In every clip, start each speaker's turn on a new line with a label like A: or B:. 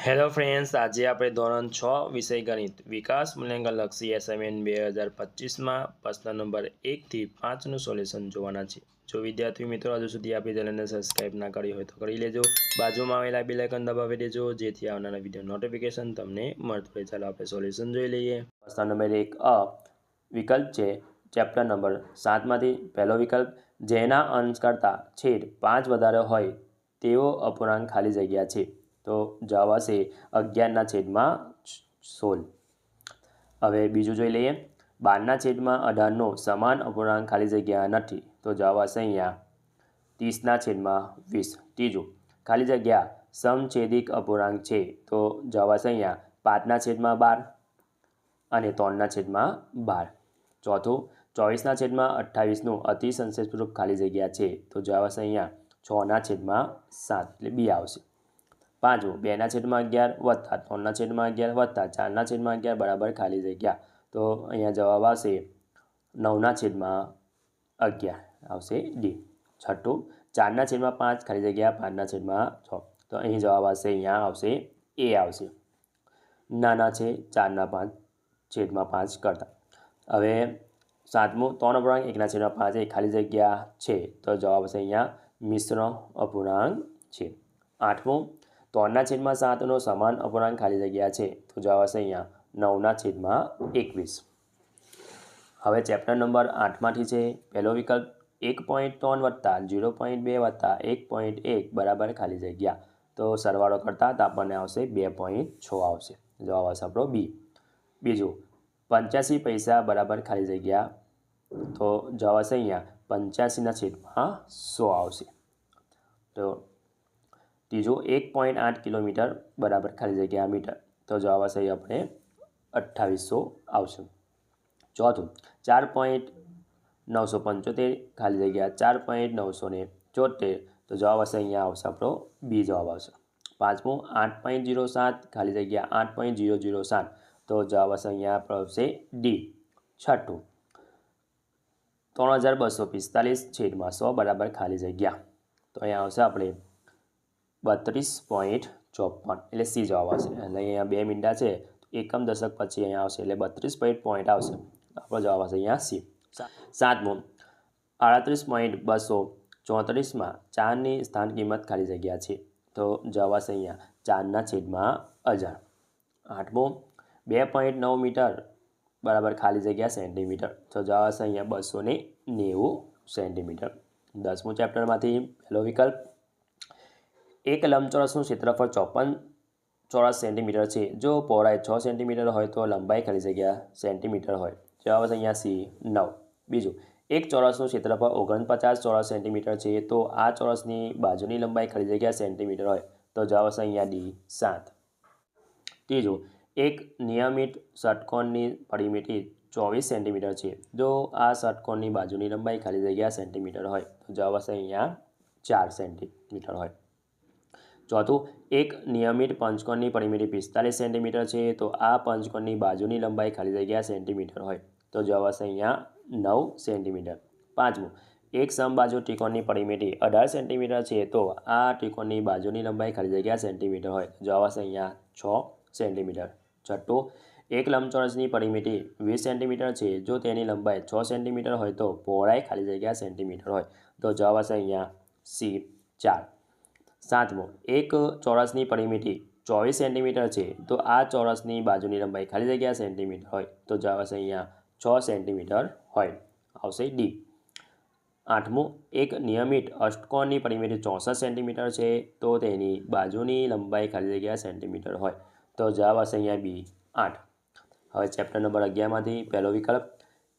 A: Hello friends, આજે આપણે ધોરણ 6 વિષય ગણિત વિકાસ મૂલ્યાંકનલક્ષી એસાઇનમેન્ટ 2025માં પ્રશ્ન નંબર 1 થી 5નું સોલ્યુશન જોવાના છે। જો વિદ્યાર્થી મિત્રો હજુ સુધી આપણી ચેનલને સબસ્ક્રાઇબ ના કરી હોય તો કરી લેજો, બાજુમાં આવેલા બેલ આઇકન દબાવી દેજો જેથી આવનારા વિડીયો નોટિફિકેશન તમને મળતું રહે। ચાલો આપણે સોલ્યુશન જોઈ લઈએ। પ્રશ્ન નંબર 1 અ વિકલ્પ છે ચેપ્ટર નંબર 7માંથી પહેલો વિકલ્પ, જેના અંશ કરતાં છેદ 5 વધારે હોય તેવો અપૂર્ણાંક ખાલી જગ્યા છે। તો જવાબ આવશે 11/16। હવે બીજું જોઈ લઈએ, 12/18નો સમાન અપૂર્ણાંક ખાલી જગ્યા નથી। તો જવાબ આવશે અહીંયા 30/20। ત્રીજું, ખાલી જગ્યા સમછેદિક અપૂર્ણાંક છે। તો જવાબ આવશે અહીંયા 5/12 અને 3/12। ચોથું, 24/28નું અતિસંક્ષેપરૂપ ખાલી જગ્યા છે। તો જવાબ આવશે અહીંયા 6/7 એટલે બી આવશે। પાંચમું, 2/11 વત્તા 3/11 વત્તા 4/11 બરાબર ખાલી જગ્યા। તો અહીંયા જવાબ આવશે 9/11 આવશે ડી। છઠ્ઠું, 4/5 ખાલી જગ્યા 5/6। તો અહીં જવાબ આવશે અહીંયા આવશે એ આવશે, નાના છે 4/5 કરતાં। હવે સાતમું, 3 અપૂર્ણાંક 1/5 એ ખાલી જગ્યા છે। તો જવાબ આવશે અહીંયા મિશ્ર અપૂર્ણાંક છે। આઠમું, 3/7નો સમાન અપૂર્ણાંક ખાલી જગ્યા છે। તો જવાબ આવશે અહીંયા 9/21। હવે ચેપ્ટર નંબર 8માંથી છે પહેલો વિકલ્પ, 1.3 વત્તા 0.2 વત્તા 1.1 બરાબર ખાલી જગ્યા। તો સરવાળો કરતાં તો આપણને આવશે 2.6 આવશે। જવાબ આવશે આપણો બી। બીજું, 85 પૈસા બરાબર ખાલી જગ્યા। તો જવાબ આવશે અહીંયા 85/100 આવશે। તો ત્રીજું, 1.8 કિલોમીટર બરાબર ખાલી જગ્યા મીટર। તો જવાબ આવશે અહીં આપણે 2800 આવશે। ચોથું, 4.975 ખાલી જગ્યા 4.974। તો જવાબ આવશે અહીંયા આવશે આપણો બી જવાબ આવશે। પાંચમું, 8.07 ખાલી જગ્યા 8.007। તો જવાબ આવશે અહીંયા આપણો આવશે ડી। છઠ્ઠું, 3245/100 બરાબર ખાલી જગ્યા। તો અહીંયા આવશે આપણે 32.54 એટલે સી જવાબ આવશે। અને અહીંયા 2 મીંડા છે એકમ દશક પછી અહીંયા આવશે એટલે 32 પોઈન્ટ આવશે। આપણો જવાબ આવશે અહીંયા સી। સાતમું, 38.234માં 4ની સ્થાન કિંમત ખાલી જગ્યા છે। તો જવાબ આવશે અહીંયા 4/1000। આઠમું, 2.9 મીટર બરાબર ખાલી જગ્યા સેન્ટીમીટર। તો જવાબ આવશે અહીંયા 290 સેન્ટીમીટર। 10મું ચેપ્ટરમાંથી પહેલો વિકલ્પ, એક લંબચોરસનું ક્ષેત્રફળ 54 ચોરસ સેન્ટીમીટર છે। જો પહોળાઈ 6 સેન્ટીમીટર હોય તો લંબાઈ ખાલી જગ્યા સેન્ટીમીટર હોય। જવાબ આવશે અહીંયા સી 9। બીજું, એક ચોરસનું ક્ષેત્રફળ 49 ચોરસ સેન્ટીમીટર છે। તો આ ચોરસની બાજુની લંબાઈ ખાલી જગ્યા સેન્ટીમીટર હોય। તો જવાબ આવશે અહીંયા ડી 7। ત્રીજું, એક નિયમિત ષટકોણની પરિમિતિ 24 સેન્ટીમીટર છે। જો આ ષટકોણની બાજુની લંબાઈ ખાલી જગ્યા સેન્ટીમીટર હોય। તો જવાબ આવશે અહીંયા 4 સેન્ટીમીટર હોય। ચોથું, એક નિયમિત પંચકોણની પરિમિતિ 45 સેન્ટીમીટર છે। તો આ પંચકોણની બાજુની લંબાઈ ખાલી જગ્યા સેન્ટીમીટર હોય। તો જવાબ આવશે અહીંયા 9 સેન્ટીમીટર। પાંચમું, એક સમબાજુ ત્રિકોણની પરિમિતિ 18 સેન્ટીમીટર છે। તો આ ત્રિકોણની બાજુની લંબાઈ ખાલી જગ્યા સેન્ટીમીટર હોય। જવાબ આવશે અહીંયા 6 સેન્ટીમીટર। છઠ્ઠું, એક લંબચોરસની પરિમિતિ 20 સેન્ટીમીટર છે। જો તેની લંબાઈ 6 સેન્ટીમીટર હોય તો પહોળાઈ ખાલી જગ્યા સેન્ટીમીટર હોય। તો જવાબ આવશે અહીંયા સી 4। સાતમું, એક ચોરસની પરિમિતિ 24 સેન્ટીમીટર છે। તો આ ચોરસની બાજુની લંબાઈ ખાલી જગ્યા સેન્ટીમીટર હોય। તો જવાબ આવશે અહીંયા 6 સેન્ટીમીટર હોય। આવશે ડી। આઠમું, એક નિયમિત અષ્ટકોણની પરિમિતિ 64 સેન્ટીમીટર છે। તો તેની બાજુની લંબાઈ ખાલી જગ્યા સેન્ટીમીટર હોય। તો જવાબ આવશે અહીંયા બી 8। હવે ચેપ્ટર નંબર 11માંથી પહેલો વિકલ્પ,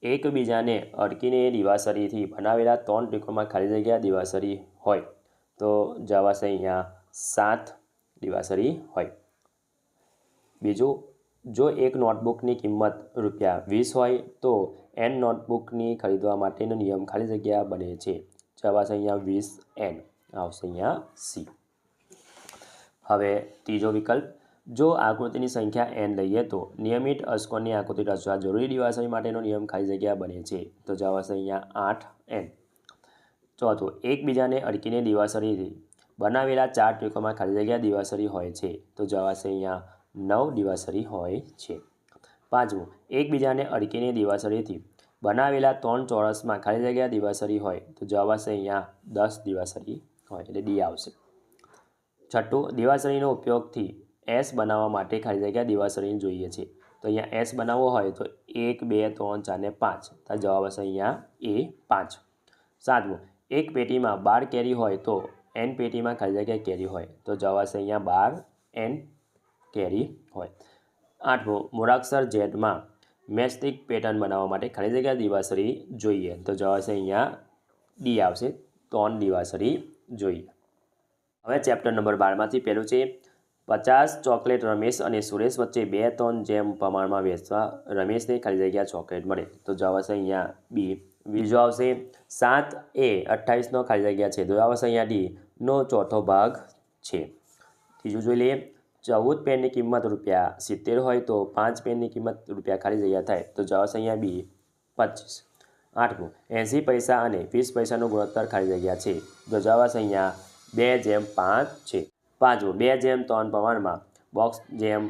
A: એકબીજાને અડકીને દિવાસળીથી બનાવેલા 3 ત્રિકોણમાં ખાલી જગ્યા દિવાસળી હોય। તો જવાબ આવશે અહીંયા 7 દિવાસળી હોય। બીજું, જો એક નોટબુકની કિંમત ₹20 હોય તો n નોટબુકની ખરીદવા માટેનો નિયમ ખાલી જગ્યા બને છે। જવાબ આવશે અહીંયા 20n આવશે અહીંયા સી। હવે ત્રીજો વિકલ્પ, જો આકૃતિની સંખ્યા n લઈએ તો નિયમિત અષ્ટકોણની આકૃતિ રચવા જરૂરી દિવાસળી માટેનો નિયમ ખાલી જગ્યા બને છે। તો જવાબ આવશે અહીંયા 8n। ચોથું, એકબીજાને અડકીને દિવાસળીથી બનાવેલા 4 ત્રિકોણમાં ખાલી જગ્યા દિવાસળી હોય છે? તો જવાબ આવશે અહીંયા 9 દિવાસળી હોય છે. પાંચમું, એકબીજાને અડકીને દિવાસળીથી બનાવેલા 3 ચોરસમાં ખાલી જગ્યા દિવાસળી હોય? તો જવાબ આવશે અહીંયા 10 દિવાસળી હોય, એટલે ડી આવશે. છઠ્ઠું, દિવાસળીનો ઉપયોગથી એસ બનાવવા માટે ખાલી જગ્યા દિવાસળી જોઈએ છે? તો અહીંયા એસ બનાવવો હોય તો 1, 2, 3, 4 ને 5, તો જવાબ આવશે અહીંયા એ 5. સાતમું, એક પેટીમાં 12 કેરી હોય તો એન પેટીમાં ખાલી જગ્યા કેરી હોય? તો જવાબ આવશે અહીંયા 12 એન કેરી હોય. આઠમું, મૂળાક્ષર ઝેડમાં મેસ્ટિક પેટર્ન બનાવવા માટે ખાલી જગ્યા દિવાસળી જોઈએ? તો જવાબ આવશે અહીંયા ડી આવશે, 3 દિવાસળી જોઈએ. હવે ચેપ્ટર નંબર 12માંથી પહેલું છે 50 ચોકલેટ રમેશ અને સુરેશ વચ્ચે 2 ટન જેમ પ્રમાણમાં વેચવા રમેશને ખાલી જગ્યા ચોકલેટ મળે? તો જવાબ આવશે અહીંયા બી. બીજો આવશે 7 એ 28નો ખાલી જગ્યા છે? તો જવાબ આવશે અહીંયા ડી નો ચોથો ભાગ છે. ત્રીજું જોઈ લઈએ, 14 પેનની કિંમત ₹70 હોય તો 5 પેનની કિંમત રૂપિયા ખાલી જગ્યા થાય? તો જવાબ આવશે અહીંયા બી 25. આઠમું, 80 પૈસા અને 20 પૈસાનો ગુણોત્તર ખાલી જગ્યા છે? તો જવાબ આવશે અહીંયા 2:5 છે. પાંચમું, 2:3 પ્રમાણમાં બોક્સ જેમ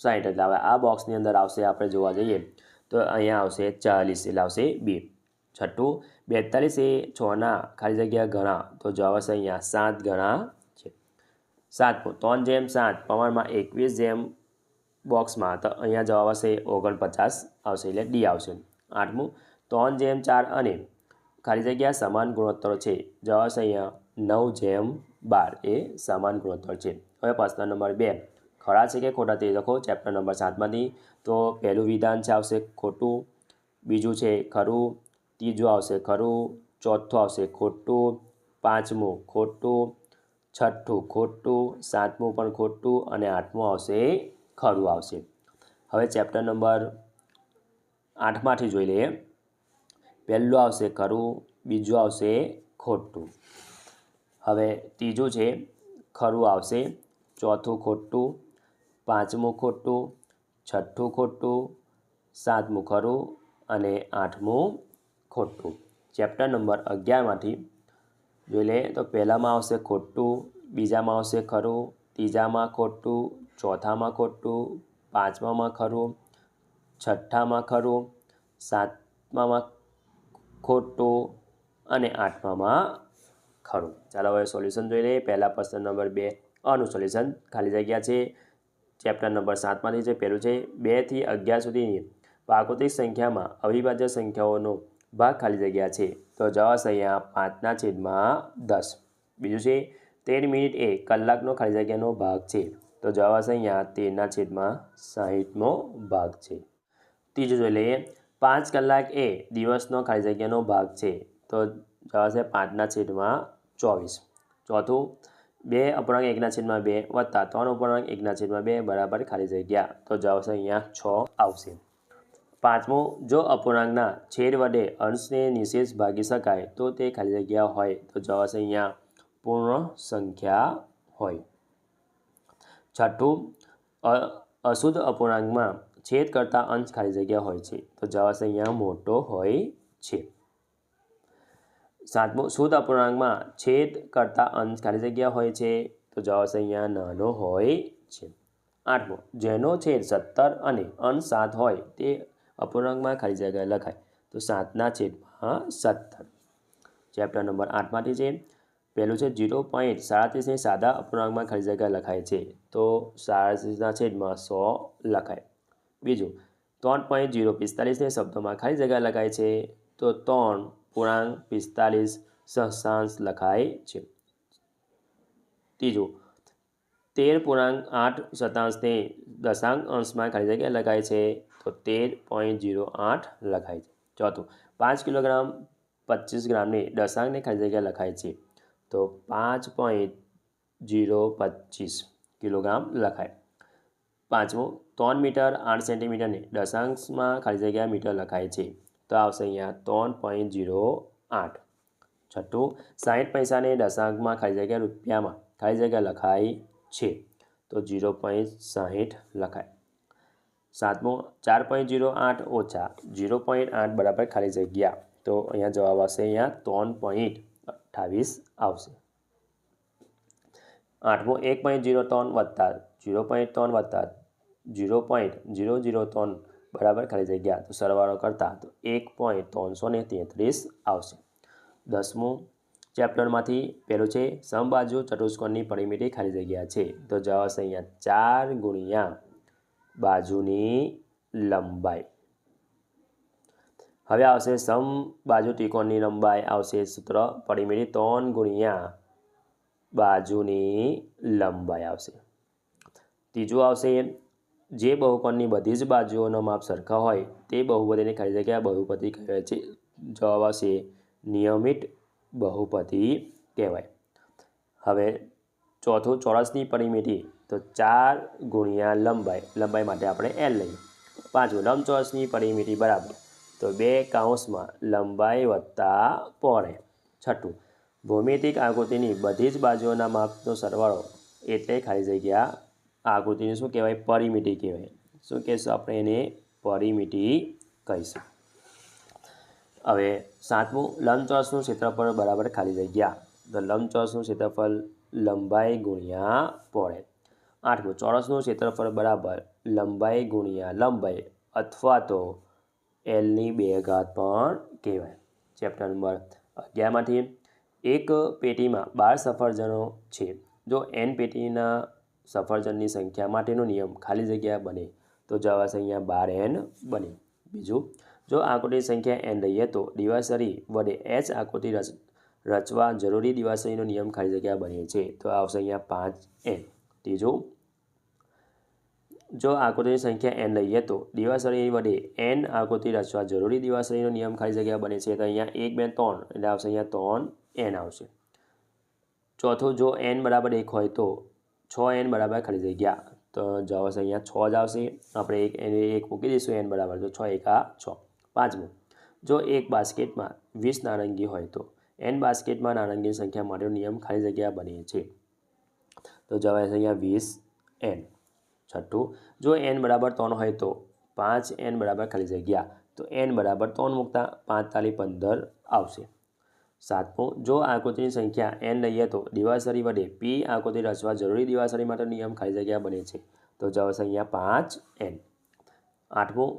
A: 60, એટલે હવે આ બોક્સની અંદર આવશે આપણે જોવા જઈએ તો અહીંયા આવશે 40, એટલે આવશે બી. છઠ્ઠું, 42 એ 6ના ખાલી જગ્યા ગણા? તો જવાબ આવશે અહીંયા 7 ગણા છે. સાતમું, 3:7 પ્રમાણમાં 21 જેમ બોક્સમાં? તો અહીંયા જવાબ આવશે 49 આવશે, એટલે ડી આવશે. આઠમું, 3:4 અને ખાલી જગ્યા સમાન ગુણોત્તર છે? જવાબ આવશે અહીંયા 9:12 એ સમાન ગુણોત્તર છે. હવે પ્રશ્ન નંબર 2, ખરા છે કે ખોટા તે લખો ચેપ્ટર નંબર 7માંથી. તો પહેલું વિધાન છે આવશે ખોટું, બીજું છે ખરું, ત્રીજું આવશે ખરું, ચોથું આવશે ખોટું, પાંચમું ખોટું, છઠ્ઠું ખોટું, સાતમું પણ ખોટું અને આઠમું આવશે ખરું આવશે. હવે ચેપ્ટર નંબર 8માંથી જોઈ લઈએ. પહેલું આવશે ખરું, બીજું આવશે ખોટું, હવે ત્રીજું છે ખરું આવશે, ચોથું ખોટું, પાંચમું ખોટું, છઠ્ઠું ખોટું, સાતમું ખરું અને આઠમું ખોટું. ચેપ્ટર નંબર 11માંથી જોઈ લઈએ તો પહેલામાં આવશે ખોટું, બીજામાં આવશે ખરું, ત્રીજામાં ખોટું, ચોથામાં ખોટું, પાંચમામાં ખરું, છઠ્ઠામાં ખરું, સાતમામાં ખોટું અને આઠમામાં ખરું. ચાલો હવે સોલ્યુશન જોઈ લઈએ. પહેલા પ્રશ્ન નંબર 2 આનું સોલ્યુશન ખાલી જગ્યા છે ચેપ્ટર નંબર 7માંથી છે. પહેલું છે 2 થી 11 સુધીની પ્રાકૃતિક સંખ્યામાં અવિભાજ્ય સંખ્યાઓનો ભાગ ખાલી જગ્યા છે? તો જવાબ આવશે અહીંયા 5/10. બીજું છે 13 મિનિટ એ કલાકનો ખાલી જગ્યાનો ભાગ છે? તો જવાબ આવશે અહીંયા 13/60નો ભાગ છે. ત્રીજું જોઈ લઈએ, 5 કલાક એ દિવસનો ખાલી જગ્યાનો ભાગ છે? તો જવાબ આવશે 5/24. ચોથું, 2/1/2 વત્તા 3/1/2 બરાબર ખાલી જગ્યા? તો જવાબ આવશે અહીંયા 6 આવશે. પાંચમું, જો અપૂર્ણાંકના છેદ વડે અંશને નિશેષ ભાગી શકાય તો તે ખાલી જગ્યા હોય? તો જવાબ આવશે અહીંયા પૂર્ણ સંખ્યા હોય. છઠ્ઠું, અશુદ્ધ અપૂર્ણાંકમાં છેદ કરતાં અંશ ખાલી જગ્યા હોય છે? તો જવાબ આવશે અહીંયા મોટો હોય છે. સાતમું, શુદ્ધ અપૂર્ણાંકમાં છેદ કરતાં અંશ ખાલી જગ્યા હોય છે? તો જવાબ આવશે અહીંયા નાનો હોય છે. આઠમું, જેનો છેદ 17 અને અંશ 7 હોય તે અપૂર્ણાંકમાં ખાલી જગ્યા લખાય? તો 7/17. ચેપ્ટર નંબર 8માંથી છે. પહેલું છે 0.37ને સાદા અપૂર્ણાંકમાં ખાલી જગ્યા લખાય છે? તો 37/100 લખાય. બીજું, 3.045ને શબ્દોમાં ખાલી જગ્યા લખાય છે? તો 3.45 સહસાંશ લખાય છે. ત્રીજું, 13.8 દશાંશ અંશમાં ખાલી જગ્યા લખાય છે? તો 13.08 લખાય છે. ચોથું, 5 કિલોગ્રામ 25 ગ્રામને દશાંશને ખાલી જગ્યા લખાય છે? તો 5.025 કિલોગ્રામ લખાય. પાંચમું, 3 મીટર 8 સેન્ટીમીટરને દશાંશમાં ખાલી જગ્યા મીટર લખાય છે? તો આવશે અહીંયા 3.08. છઠ્ઠું, 60 પૈસાને દશાંશમાં ખાલી જગ્યા રૂપિયામાં ખાલી જગ્યા લખાય છે? તો 0.60 લખાય. સાતમું, 4.08 ઓછા 0.8 બરાબર ખાલી જગ્યા? તો અહીંયા જવાબ આવશે અહીંયા 3.28 આવશે. આઠમો 1.03 વત્તા 0.3 વત્તા 0.003 બરાબર ખાલી જગ્યા તો સરવાળો કરતા તો 1.333 આવશે. 10મું ચેપ્ટરમાંથી પહેલું છે સમબાજુ ચતુષ્કોણની પરિમિતિ ખાલી જગ્યા છે તો જવાબ આવશે અહીંયા 4 ગુણ્યા બાજુની લંબાઈ. હવે આવશે સમબાજુ ત્રિકોણની લંબાઈ આવશે સૂત્ર પરિમિતિ 3 ગુણ્યા બાજુની લંબાઈ આવશે. ત્રીજું આવશે જે બહુકોણની બધી જ બાજુઓનો માપ સરખા હોય તે બહુપદીની ખાલી જગ્યા બહુપદી કહેવાય છે. જવાબ આવશે નિયમિત બહુપદી કહેવાય. હવે ચોથું ચોરસની પરિમિતિ તો 4 ગુણ્યા લંબાઈ માટે આપણે L લઈએ. પાંચમું લંબચોરસની પરિમિતિ બરાબર તો 2 કૌંસમાં લંબાઈ વત્તા પહોળાઈ. છઠ્ઠું ભૌમિતિક આકૃતિની બધી જ બાજુઓના માપનો સરવાળો એટલે ખાલી જગ્યા આકૃતિને શું કહેવાય પરિમિતિ કહેવાય. શું કહેશું આપણે એને પરિમિતિ કહીશું. હવે સાતમું લંબચોરસનું ક્ષેત્રફળ બરાબર ખાલી જગ્યા તો લંબચોરસનું ક્ષેત્રફળ લંબાઈ ગુણ્યા પહોળાઈ. આઠમું ચોરસનું ક્ષેત્રફળ બરાબર લંબાઈ ગુણ્યા લંબાઈ અથવા તો Lની 2 ઘાત પણ કહેવાય. ચેપ્ટર નંબર 11માંથી એક પેટીમાં 12 સફરજનો છે. જો n પેટીના સફરજનની સંખ્યા માટેનો નિયમ ખાલી જગ્યા બને તો જવાબ આવશે અહીંયા 12n બને. બીજું જો આકૃતિની સંખ્યા n લઈએ તો દિવાસળી વડે h આકૃતિ રચવા જરૂરી દિવાસળીનો નિયમ ખાલી જગ્યા બને છે તો આવશે અહીંયા 5n. ત્રીજું જો આકૃતિની સંખ્યા n લઈએ તો દિવાસળી વડે n આકૃતિ રચવા જરૂરી દિવાસળીનો નિયમ ખાલી જગ્યા બને છે તો અહીંયા 1 2 3 એટલે આવશે અહીંયા 3n આવશે. ચોથું જો n બરાબર 1 હોય તો 6n બરાબર ખાલી જગ્યા તો જવાબ આવશે અહીંયા 6 જ આવશે. આપણે એક મૂકી દઈશું n બરાબર તો 6 એકા 6. પાંચમું જો એક બાસ્કેટમાં 20 નારંગી હોય તો n બાસ્કેટમાં નારંગીની સંખ્યા માટેનો નિયમ ખાલી જગ્યા બને છે તો જવાબ આવશે અહીંયા 20n. છઠ્ઠું જો n બરાબર 3 હોય તો 5n બરાબર ખાલી જગ્યા તો n બરાબર 3 મૂકતા 5 તાલી 15 આવશે. સાતમું જો આકૃતિની સંખ્યા n લઈએ તો દિવાસળી વડે p આકૃતિ રચવા જરૂરી દિવાસળી માટે નિયમ ખાલી જગ્યા બને છે તો જવાબ આવશે અહીંયા 5n. આઠમું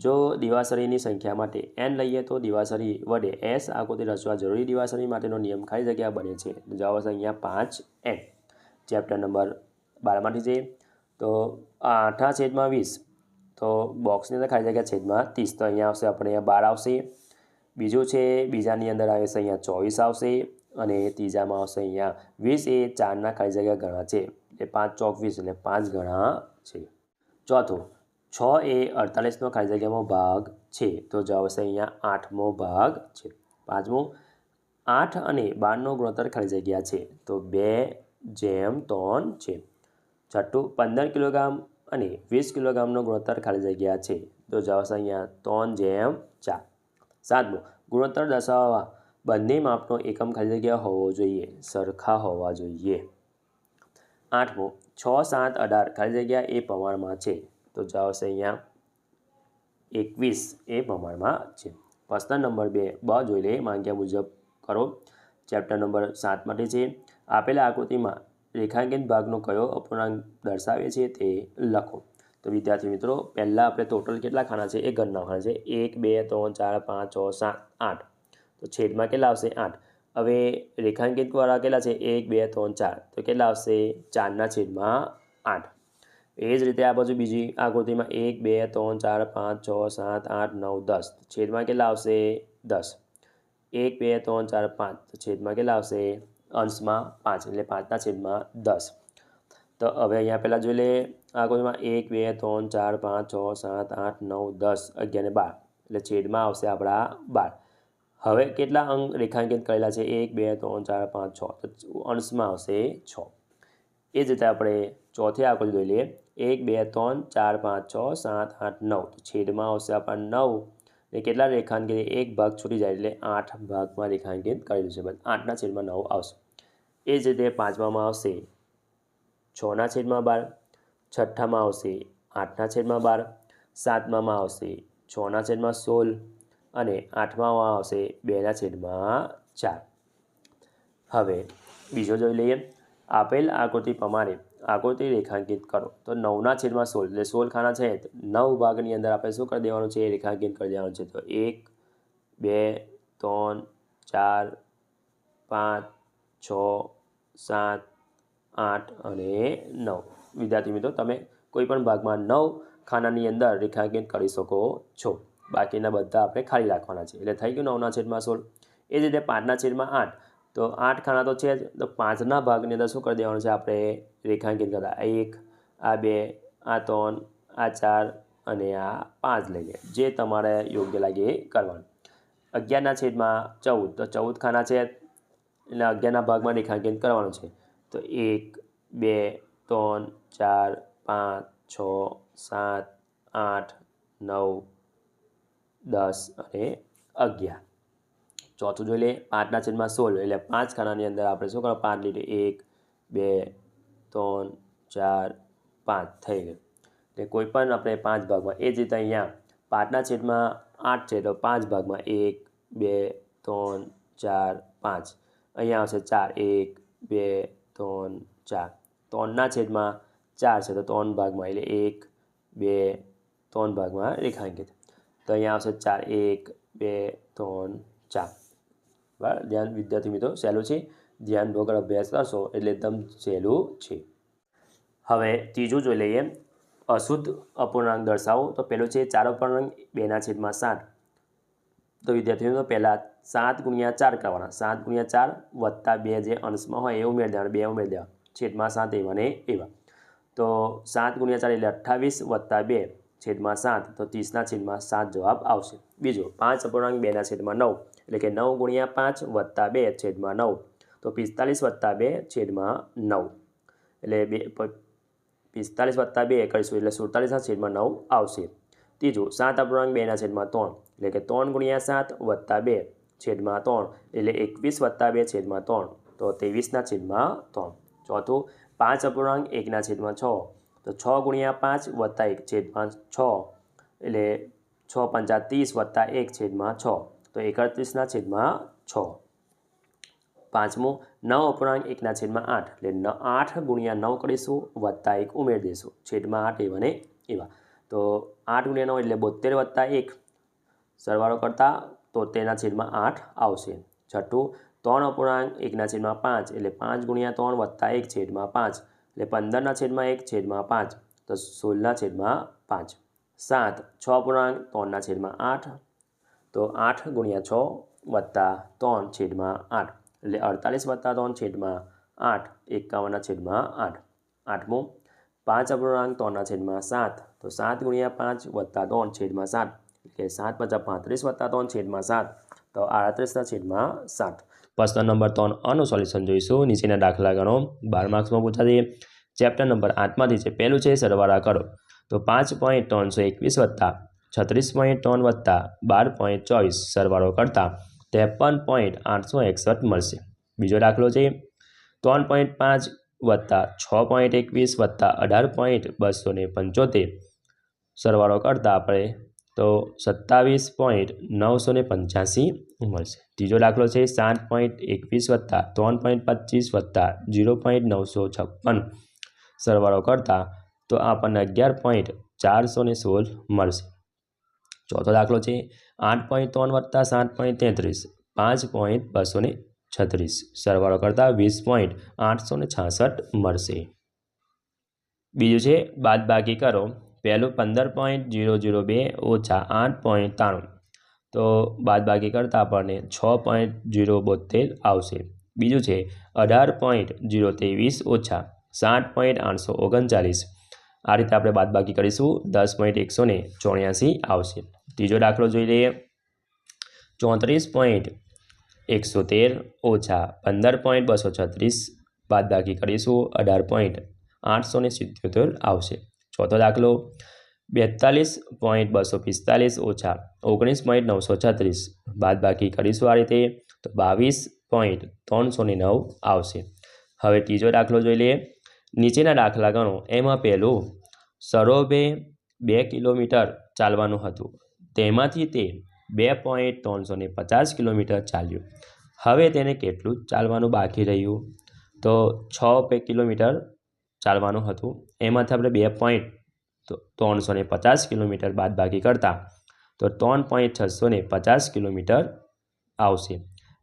A: જો દિવાસળીની સંખ્યા માટે n લઈએ તો દિવાસળી વડે s આકૃતિ રચવા જરૂરી દિવાસળી માટેનો નિયમ ખાલી જગ્યા બને છે તો જવાબ આવશે અહીંયા 5n. ચેપ્ટર નંબર 12માંથી છે તો 8/20 તો બોક્સની અંદર ખાલી જગ્યા છેદમાં 30 તો અહીંયા આવશે આપણે અહીંયા 12 આવશે. બીજું છે બીજાની અંદર આવશે અહીંયા 24 આવશે અને ત્રીજામાં આવશે અહીંયા 20 એ 4ના ખાલી જગ્યા ગણા છે એટલે 5 ચોક 20 એટલે 5 ગણા છે. ચોથું 6 એ 48નો ખાલી જગ્યામાં ભાગ છે તો જવાબ આવશે અહીંયા 8મો ભાગ છે. પાંચમું 8 અને 12નો ગુણોત્તર ખાલી જગ્યા છે તો 2/3 છે. છઠ્ઠું 15 કિલોગ્રામ અને 20 કિલોગ્રામનો ગુણોત્તર ખાલી જગ્યા છે તો જવાબ આવશે અહીંયા 3/4. સાતમું ગુણોત્તર દર્શાવવા બંને માપનો એકમ ખાલી જગ્યા હોવો જોઈએ સરખા હોવા જોઈએ. આઠમું 6 7 18 ખાલી જગ્યા એ પ્રમાણમાં છે તો જવાબ આવશે અહીંયા 21 એ પ્રમાણમાં છે. પ્રશ્ન નંબર 2 જોઈ લઈએ માંગ્યા મુજબ કરો. ચેપ્ટર નંબર 7 માટે છે આપેલા આકૃતિમાં રેખાંકિત ભાગનો કયો અપૂર્ણાંક દર્શાવે છે તે લખો. તો વિદ્યાર્થી મિત્રો પહેલાં આપણે ટોટલ કેટલા ખાના છે એ ગણના ખાના છે 1 2 3 4 5 6 7 8 તો છેદમાં કેટલા આવશે 8. હવે રેખાંકિતવાળા કેટલા છે 1 2 3 4 તો કેટલા આવશે 4/8. એ જ રીતે આ બાજુ બીજી આકૃતિમાં 1 2 3 4 5 6 7 8 9 10 છેદમાં કેટલા આવશે 10. 1 2 3 4 5 તો છેદમાં કેટલા આવશે અંશમાં 5 એટલે 5/10. તો હવે અહીંયા પહેલાં જોઈ લઈએ આકૃતિમાં 1 2 3 4 5 6 7 8 9 10 11 ને 12 એટલે છેદમાં આવશે આપણા 12. હવે કેટલા અંક રેખાંકિત કરેલા છે 1 2 3 4 5 6 તો અંશમાં આવશે 6. એ જ રીતે આપણે ચોથી આકૃતિ જોઈ લઈએ 1 2 3 4 5 6 7 8 9 તો છેદમાં આવશે આપણા 9 ને કેટલા રેખાંકિત એક ભાગ છૂટી જાય એટલે 8 ભાગમાં રેખાંકિત કરેલું છે 8/9 આવશે. એ જ રીતે પાંચમામાં આવશે 6/12, છઠ્ઠામાં આવશે 8/12, સાતમામાં આવશે 6/16 અને આઠમામાં આવશે 2/4. હવે બીજો જોઈ લઈએ આપેલ આકૃતિ પ્રમાણે આકૃતિ રેખાંકિત કરો. તો 9 / 16 એટલે 16 ખાના છે. 9 ભાગની અંદર આપણે શું કરી દેવાનું છે? રેખાંકિત કરી દેવાનું છે. તો 1 2 3 4 5 6 7 8 અને 9. વિદ્યાર્થી મિત્રો, તમે કોઈ પણ ભાગમાં 9 ખાનાની અંદર રેખાંકિત કરી શકો છો. બાકીના બધા આપણે ખાલી રાખવાના છે. એટલે થઈ ગયું 9 / 16. એ જ રીતે 5 / 8. તો 8 ખાના તો છે જ. તો 5ના ભાગની અંદર શું કરી દેવાનું છે? આપણે રેખાંકિત કરતા 1 આ 2 આ 3 આ 4 અને આ 5 લઈએ, જે તમારે યોગ્ય લાગે એ કરવાનું. 11/14. તો 14 ખાના છે, એટલે 11ના ભાગમાં રેખાંકિત કરવાનું છે. તો 1 2 3 4 5 6 7 8 9 10 અને 11. ચોથું જોઈ લઈએ 5/16. એટલે 5 ખાનાની અંદર આપણે શું કરો? 5 લીધે 1 2 3 4 5 થઈ ગયું. એટલે કોઈ પણ આપણે 5 ભાગમાં. એ જ રીતે અહીંયા 5/8 છે, તો 5 ભાગમાં 1 2 3 4 5. અહીંયા આવશે 4 1 2 3 4. 3/4 છે, તો 3 ભાગમાં, એટલે 1 2 3 ભાગમાં રેખાંકિત. તો અહીંયા આવશે 4 1 2 3 4. બરાબર. ધ્યાન વિદ્યાર્થી મિત્રો, સહેલું છે. ધ્યાન વગર અભ્યાસ કરશો એટલે એકદમ સહેલું છે. હવે ત્રીજું જોઈ લઈએ. અશુદ્ધ અપૂર્ણાંક દર્શાવો. તો પહેલું છે 4 અપૂર્ણાંક 2/7. તો વિદ્યાર્થી મિત્રો, પહેલાં 7 × 4 કરવાના. 7 × 4 વત્તા 2 જે અંશમાં હોય એ ઉમેરી દેવાના. 2 ઉમેરી દેવા. છેદમાં 7 એવા ને એવા. તો 7 × 4 એટલે 28 વત્તા 2 છેદમાં 7. તો 30/7 જવાબ આવશે. બીજો 5 અપૂર્ણાંક 2/9. એટલે કે 9 × 5 વત્તા 2 છેદમાં 9. તો 45 વત્તા 2 છેદમાં 9. એટલે 45 વત્તા 2 કરીશું એટલે 47/9 આવશે. ત્રીજું 7 અપૂર્ણાંક 2/3. એટલે કે 3 × 7 વત્તા 2 છેદમાં 3. એટલે 21 વત્તા 2 છેદમાં 3. તો 23/3. ચોથું 5 અપૂર્ણાંક 1/6. તો 6 × 5 વત્તા 1 છેદમાં 6. એટલે 6 × 5 30 વત્તા 1 છેદમાં 6. તો 31/6. પાંચમું 9 અપૂર્ણાંક 1/8. એટલે 8 × 9 કરીશું વત્તા 1 ઉમેરી દઈશું. છેદમાં 8 એવા ને એવા. તો 8 × 9 એટલે 72 વત્તા 1. સરવાળો કરતાં 73/8 આવશે. છઠ્ઠું 3 અપૂર્ણાંક 1/5. એટલે 5 × 3 વત્તા 1 છેદમાં 5. એટલે 15/1 છેદમાં 5. તો 16/5. 7 6 અપૂર્ણાંક 3/8. તો 8 × 6 વત્તા 3 છેદમાં 8. એટલે 48 વત્તા 3 છેદમાં 8. 51/8. આઠમું 5 અપૂર્ણાંક 3/7. તો 7 × 5 વત્તા 3 છેદમાં 7. એટલે 7 × 5 35 વત્તા 3 છેદમાં 7. તો 38/7. પ્રશ્ન નંબર 3 આનું સોલ્યુશન જોઈશું. નીચેના દાખલા ગણો. 12 માર્ક્સમાં પૂછાશે. ચેપ્ટર નંબર 8માંથી છે. પહેલું છે સરવાળા કરો. તો 5.321 વત્તા 36.3 વત્તા 12.24 સરવાળો કરતાં 53.861 મળશે. બીજો દાખલો છે 3.5 વત્તા 6.21 વત્તા 18.275 સરવાળો કરતાં આપણે તો 27.985 મળશે. ત્રીજો દાખલો છે 7.21 વત્તા 3.25 વત્તા 0.956 સરવાળો કરતાં તો આપણને 11.416 મળશે. ચોથો દાખલો છે 8.3 વત્તા 7.33 5.236 સરવાળો કરતાં 20.866 મળશે. બીજું છે બાદબાકી કરો. પહેલું 15.002 ઓછા 8.93. તો બાદબાકી કરતાં આપણને 6.072 આવશે. બીજું છે 18.023 ઓછા 7.839. આ રીતે આપણે બાદબાકી કરીશું. 10.184 આવશે. ત્રીજો દાખલો જોઈ લઈએ. 34.113 ઓછા 15.236 બાદબાકી કરીશું. 18.877 આવશે. ચોથો દાખલો 42.245 ઓછા 19.936 બાદબાકી કરીશું આ રીતે તો 22.309 આવશે. હવે ત્રીજો દાખલો જોઈ લઈએ. નીચેના દાખલા ગણો. એમાં પહેલું સરોબે 2 કિલોમીટર ચાલવાનું હતું. તેમાંથી તે 2.350 કિલોમીટર ચાલ્યું. હવે તેને કેટલું ચાલવાનું બાકી રહ્યું? તો 6 કિલોમીટર ચાલવાનું હતું, એમાંથી આપણે 2.350 કિલોમીટર બાદ બાકી કરતા તો 3.650 કિલોમીટર આવશે.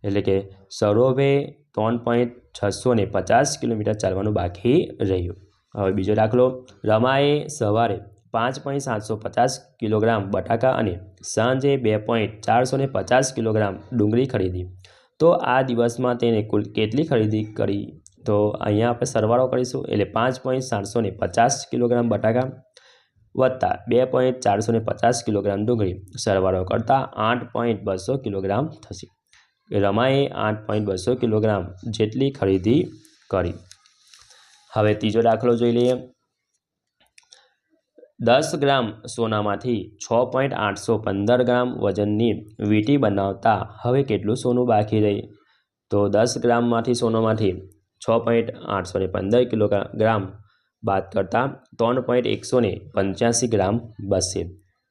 A: એટલે કે સરોવે 3.650 કિલોમીટર ચાલવાનું બાકી રહ્યું. હવે બીજો દાખલો, રમાએ સવારે 5.750 કિલોગ્રામ બટાકા અને સાંજે 2.450 કિલોગ્રામ ડુંગળી ખરીદી. તો આ દિવસમાં તેને કુલ કેટલી ખરીદી કરી? તો અહીંયા આપણે સરવાળો કરીશું, એટલે 5.750 કિલોગ્રામ બટાકા વત્તા 2.450 કિલોગ્રામ ડુંગળી, સરવાળો કરતાં 8.200 કિલોગ્રામ થશે. રમાએ 8.200 કિલોગ્રામ જેટલી ખરીદી કરી. હવે ત્રીજો દાખલો જોઈ લઈએ. 10 ગ્રામ સોનામાંથી 6.815 ગ્રામ વજનની વીંટી બનાવતા હવે કેટલું સોનું બાકી રહે? તો 10 ગ્રામમાંથી સોનામાંથી 6.815 કિલોગ્રામ બાદ કરતાં 3.185 ગ્રામ બચશે.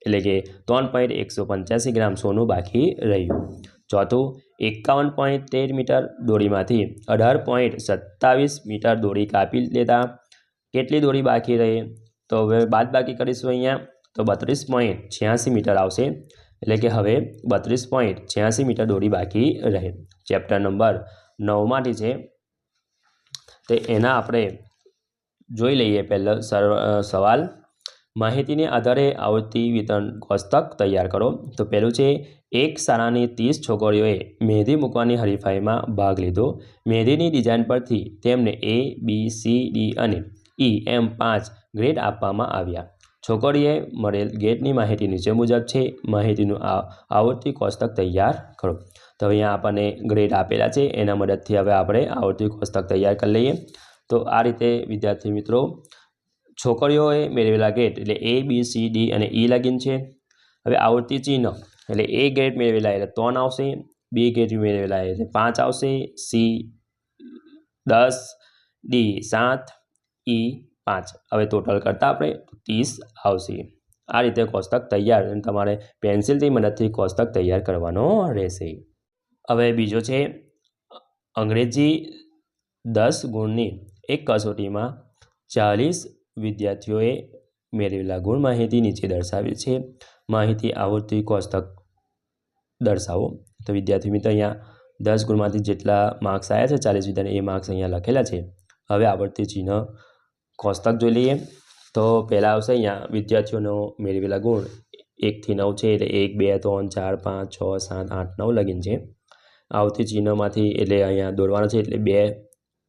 A: એટલે કે 3.185 ગ્રામ સોનું બાકી રહ્યું. ચોથું, 51.13 મીટર દોરીમાંથી 18.27 મીટર દોરી કાપી લેતા કેટલી દોરી બાકી રહે? તો હવે બાદ બાકી કરીશું અહીંયા, તો 32.86 મીટર આવશે. એટલે કે હવે 32.86 મીટર દોરી બાકી રહે. ચેપ્ટર નંબર 9માંથી છે, તો એના આપણે જોઈ લઈએ. પહેલો સવાલ, માહિતીને આધારે આવૃત્તિ વિતરણ કોષ્ટક તૈયાર કરો. તો પહેલું છે, એક શાળાની 30 છોકરીઓએ મહેંદી મૂકવાની હરીફાઈમાં ભાગ લીધો. મહેંદીની ડિઝાઇન પરથી તેમને A, B, C, D અને E એમ 5 ગ્રેડ આપવામાં આવ્યા. છોકરીએ મળેલ ગ્રેડની માહિતી નીચે મુજબ છે. માહિતીનું આવૃત્તિ કોષ્ટક તૈયાર કરો. તો અહીંયા આપણને ગ્રેડ આપેલા છે, એના મદદથી હવે આપણે આવૃત્તિ કોષ્ટક તૈયાર કરી લઈએ. તો આ રીતે વિદ્યાર્થી મિત્રો છોકરીઓએ મેળવેલા ગ્રેડ એટલે A, B, C, D અને E લગીન છે. હવે આવૃત્તિ ચિહ્ન એટલે A ગ્રેડ મેળવેલા એટલે 3 આવશે, B ગ્રેડ મેળવેલા એટલે 5 આવશે, C 10, D 7, E 5. હવે ટોટલ કરતાં આપણે 30 આવશે. આ રીતે કોષ્ટક તૈયાર, અને તમારે પેન્સિલની મદદથી કોષ્ટક તૈયાર કરવાનો રહેશે. હવે બીજો છે, અંગ્રેજી 10 ગુણની એક કસોટીમાં 40 વિદ્યાર્થીઓએ મેળવેલા ગુણ માહિતી નીચે દર્શાવેલ છે. માહિતી આવૃત્તિ કોષ્ટક દર્શાવો. તો વિદ્યાર્થી મિત્રો અહીંયા 10 ગુણમાંથી જેટલા માર્ક્સ આવ્યા છે 40 વિદ્યાર્થી, એ માર્ક્સ અહીંયા લખેલા છે. હવે આવૃત્તિ ચિહ્ન કોષ્ટક જોઈ લઈએ. તો પહેલાં આવશે અહીંયા વિદ્યાર્થીઓનો મેળવેલા ગુણ 1 થી 9 છે, એટલે 1, 2, 3, 4, 5, 6, 7, 8, 9 લગીન છે. આવૃત્તિ ચિહ્નમાંથી એટલે અહીંયા દોરવાના છે, એટલે 2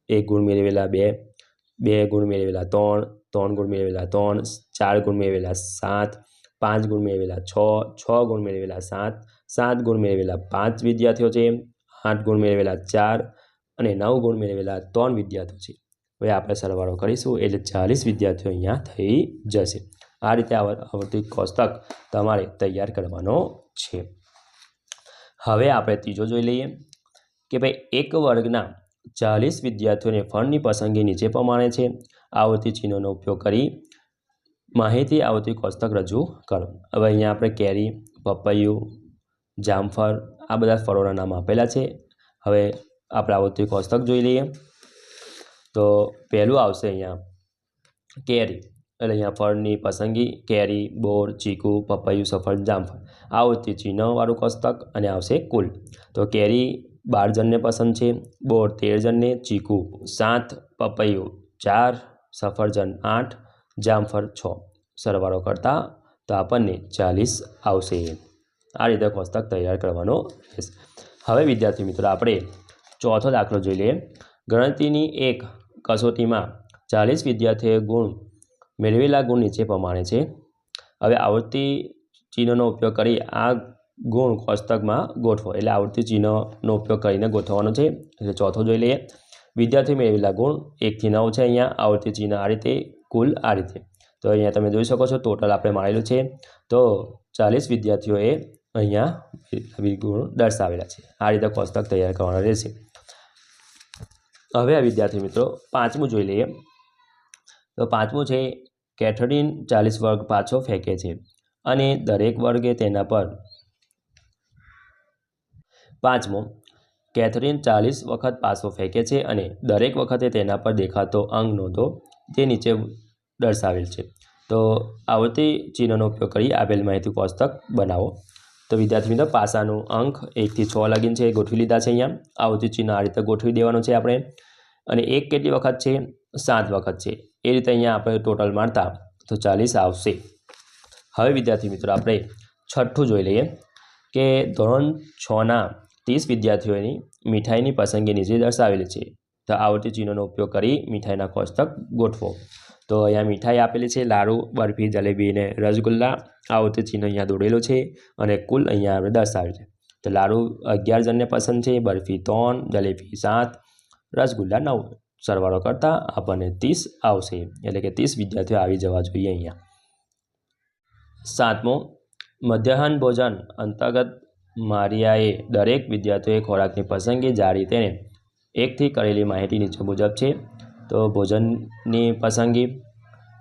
A: 1 ગુણ મેળવેલા 2, 2 ગુણ મેળવેલા 3, 3 ગુણ મેળવેલા 3, 4 ગુણ મેળવેલા 7, 5 ગુણ મેળવેલા 6, 6 ગુણ મેળવેલા 7, 7 ગુણ મેળવેલા 5 વિદ્યાર્થીઓ છે, 8 ગુણ મેળવેલા 4 અને 9 ગુણ મેળવેલા 3 વિદ્યાર્થીઓ છે. હવે આપણે સરવાળો કરીશું એટલે 40 વિદ્યાર્થીઓ અહીંયા થઈ જશે. આ રીતે આવૃત્તિ કોષ્ટક તમારે તૈયાર કરવાનો છે. હવે આપણે ત્રીજો જોઈ લઈએ કે ભાઈ એક વર્ગના 40 વિદ્યાર્થીઓને ફળની પસંદગી નીચે પ્રમાણે છે. આવૃત્તિ ચિહ્નોનો ઉપયોગ કરી માહિતી આવૃત્તિ કોષ્ટક રજૂ કરો. હવે અહીંયા આપણે કેરી, પપૈયું, જામફળ આ બધા ફળોના નામ આપેલા છે. હવે આપણે આવૃત્તિ કોષ્ટક જોઈ લઈએ. તો પહેલું આવશે અહીંયા કેરી, એટલે અહીંયા ફળની પસંદગી કેરી, બોર, ચીકુ, પપૈયું, સફરજન, જામફળ. આવૃત્તિ ચિહ્નવાળું કોષ્ટક અને આવશે કુલ. તો કેરી 12 જણને પસંદ છે, બોર 13 જણને, ચીકુ 7, પપૈયું 4, સફરજન 8, જામફળ 6. સરવાળો કરતાં તો આપણને 40 આવશે. આ રીતે કોષ્ટક તૈયાર કરવાનો રહેશે. હવે વિદ્યાર્થી મિત્રો આપણે ચોથો દાખલો જોઈ લઈએ. ગણતરીની એક કસોટીમાં 40 વિદ્યાર્થીઓએ ગુણ મેળવેલા ગુણ નીચે પ્રમાણે છે. હવે આવૃત્તિ ચિહ્નનો ઉપયોગ કરી આ ગુણ કોષ્ટકમાં ગોઠવો. એટલે આવૃત્તિ ચિહ્નનો ઉપયોગ કરીને ગોઠવવાનો છે. એટલે ચોથો જોઈ લઈએ. વિદ્યાર્થી મેળવેલા ગુણ 1 થી 9 છે. અહીંયા આવૃત્તિ ચિહ્ન આ રીતે, કુલ આ રીતે. તો અહીંયા તમે જોઈ શકો છો ટોટલ આપણે મારેલું છે. તો 40 વિદ્યાર્થીઓએ અહીંયા ગુણ દર્શાવેલા છે. આ રીતે કોષ્ટક તૈયાર કરવાના રહેશે. હવે આ વિદ્યાર્થી મિત્રો પાંચમું જોઈ લઈએ. તો પાંચમું છે, કેથરીન 40 વર્ગ પાછો ફેંકે છે અને દરેક વર્ગે તેના પર. પાંચમો, કેથરીન 40 વખત પાસો ફેંકે છે અને દરેક વખતે તેના પર દેખાતો અંક નોંધો તે નીચે દર્શાવેલ છે. તો આવર્તી ચિહ્નનો ઉપયોગ કરી આપેલ માહિતી કોષ્ટક બનાવો. તો વિદ્યાર્થી મિત્રો પાસાનું અંક 1 થી 6 લગીન છે ગોઠવી લીધા છે. અહીંયા આવર્તી ચિહ્ન આ રીતે ગોઠવી દેવાનું છે આપણે. અને 1 કેટલી વખત છે? 7 વખત છે. એ રીતે અહીંયા આપણે ટોટલ મારતા તો 40 આવશે. હવે વિદ્યાર્થી મિત્રો આપણે છઠ્ઠું જોઈ લઈએ કે ધોરણ 6ના 30 વિદ્યાર્થીઓની મીઠાઈની પસંદગી નીચે દર્શાવેલી છે. તો આવર્તી ચિહ્નનો ઉપયોગ કરી મીઠાઈના કોષ્ટક ગોઠવો. તો અહીંયા મીઠાઈ આપેલી છે લાડુ, બરફી, જલેબી અને રસગુલ્લા. આવર્તી ચિહ્ન અહીંયા દોરેલું છે અને કુલ અહીંયા આપણે દર્શાવેલ છે. તો લાડુ 11 જણને પસંદ છે, બરફી 3, જલેબી 7, રસગુલ્લા 9. સરવાળો કરતાં આપણને 30 આવશે. એટલે કે 30 વિદ્યાર્થીઓ આવી જવા જોઈએ અહીંયા. 7મો મધ્યાહન ભોજન અંતર્ગત મારિયાએ દરેક વિદ્યાર્થીઓએ ખોરાકની પસંદગી જાળી તેને 1 થી કરેલી માહિતી નીચે મુજબ છે. તો ભોજનની પસંદગી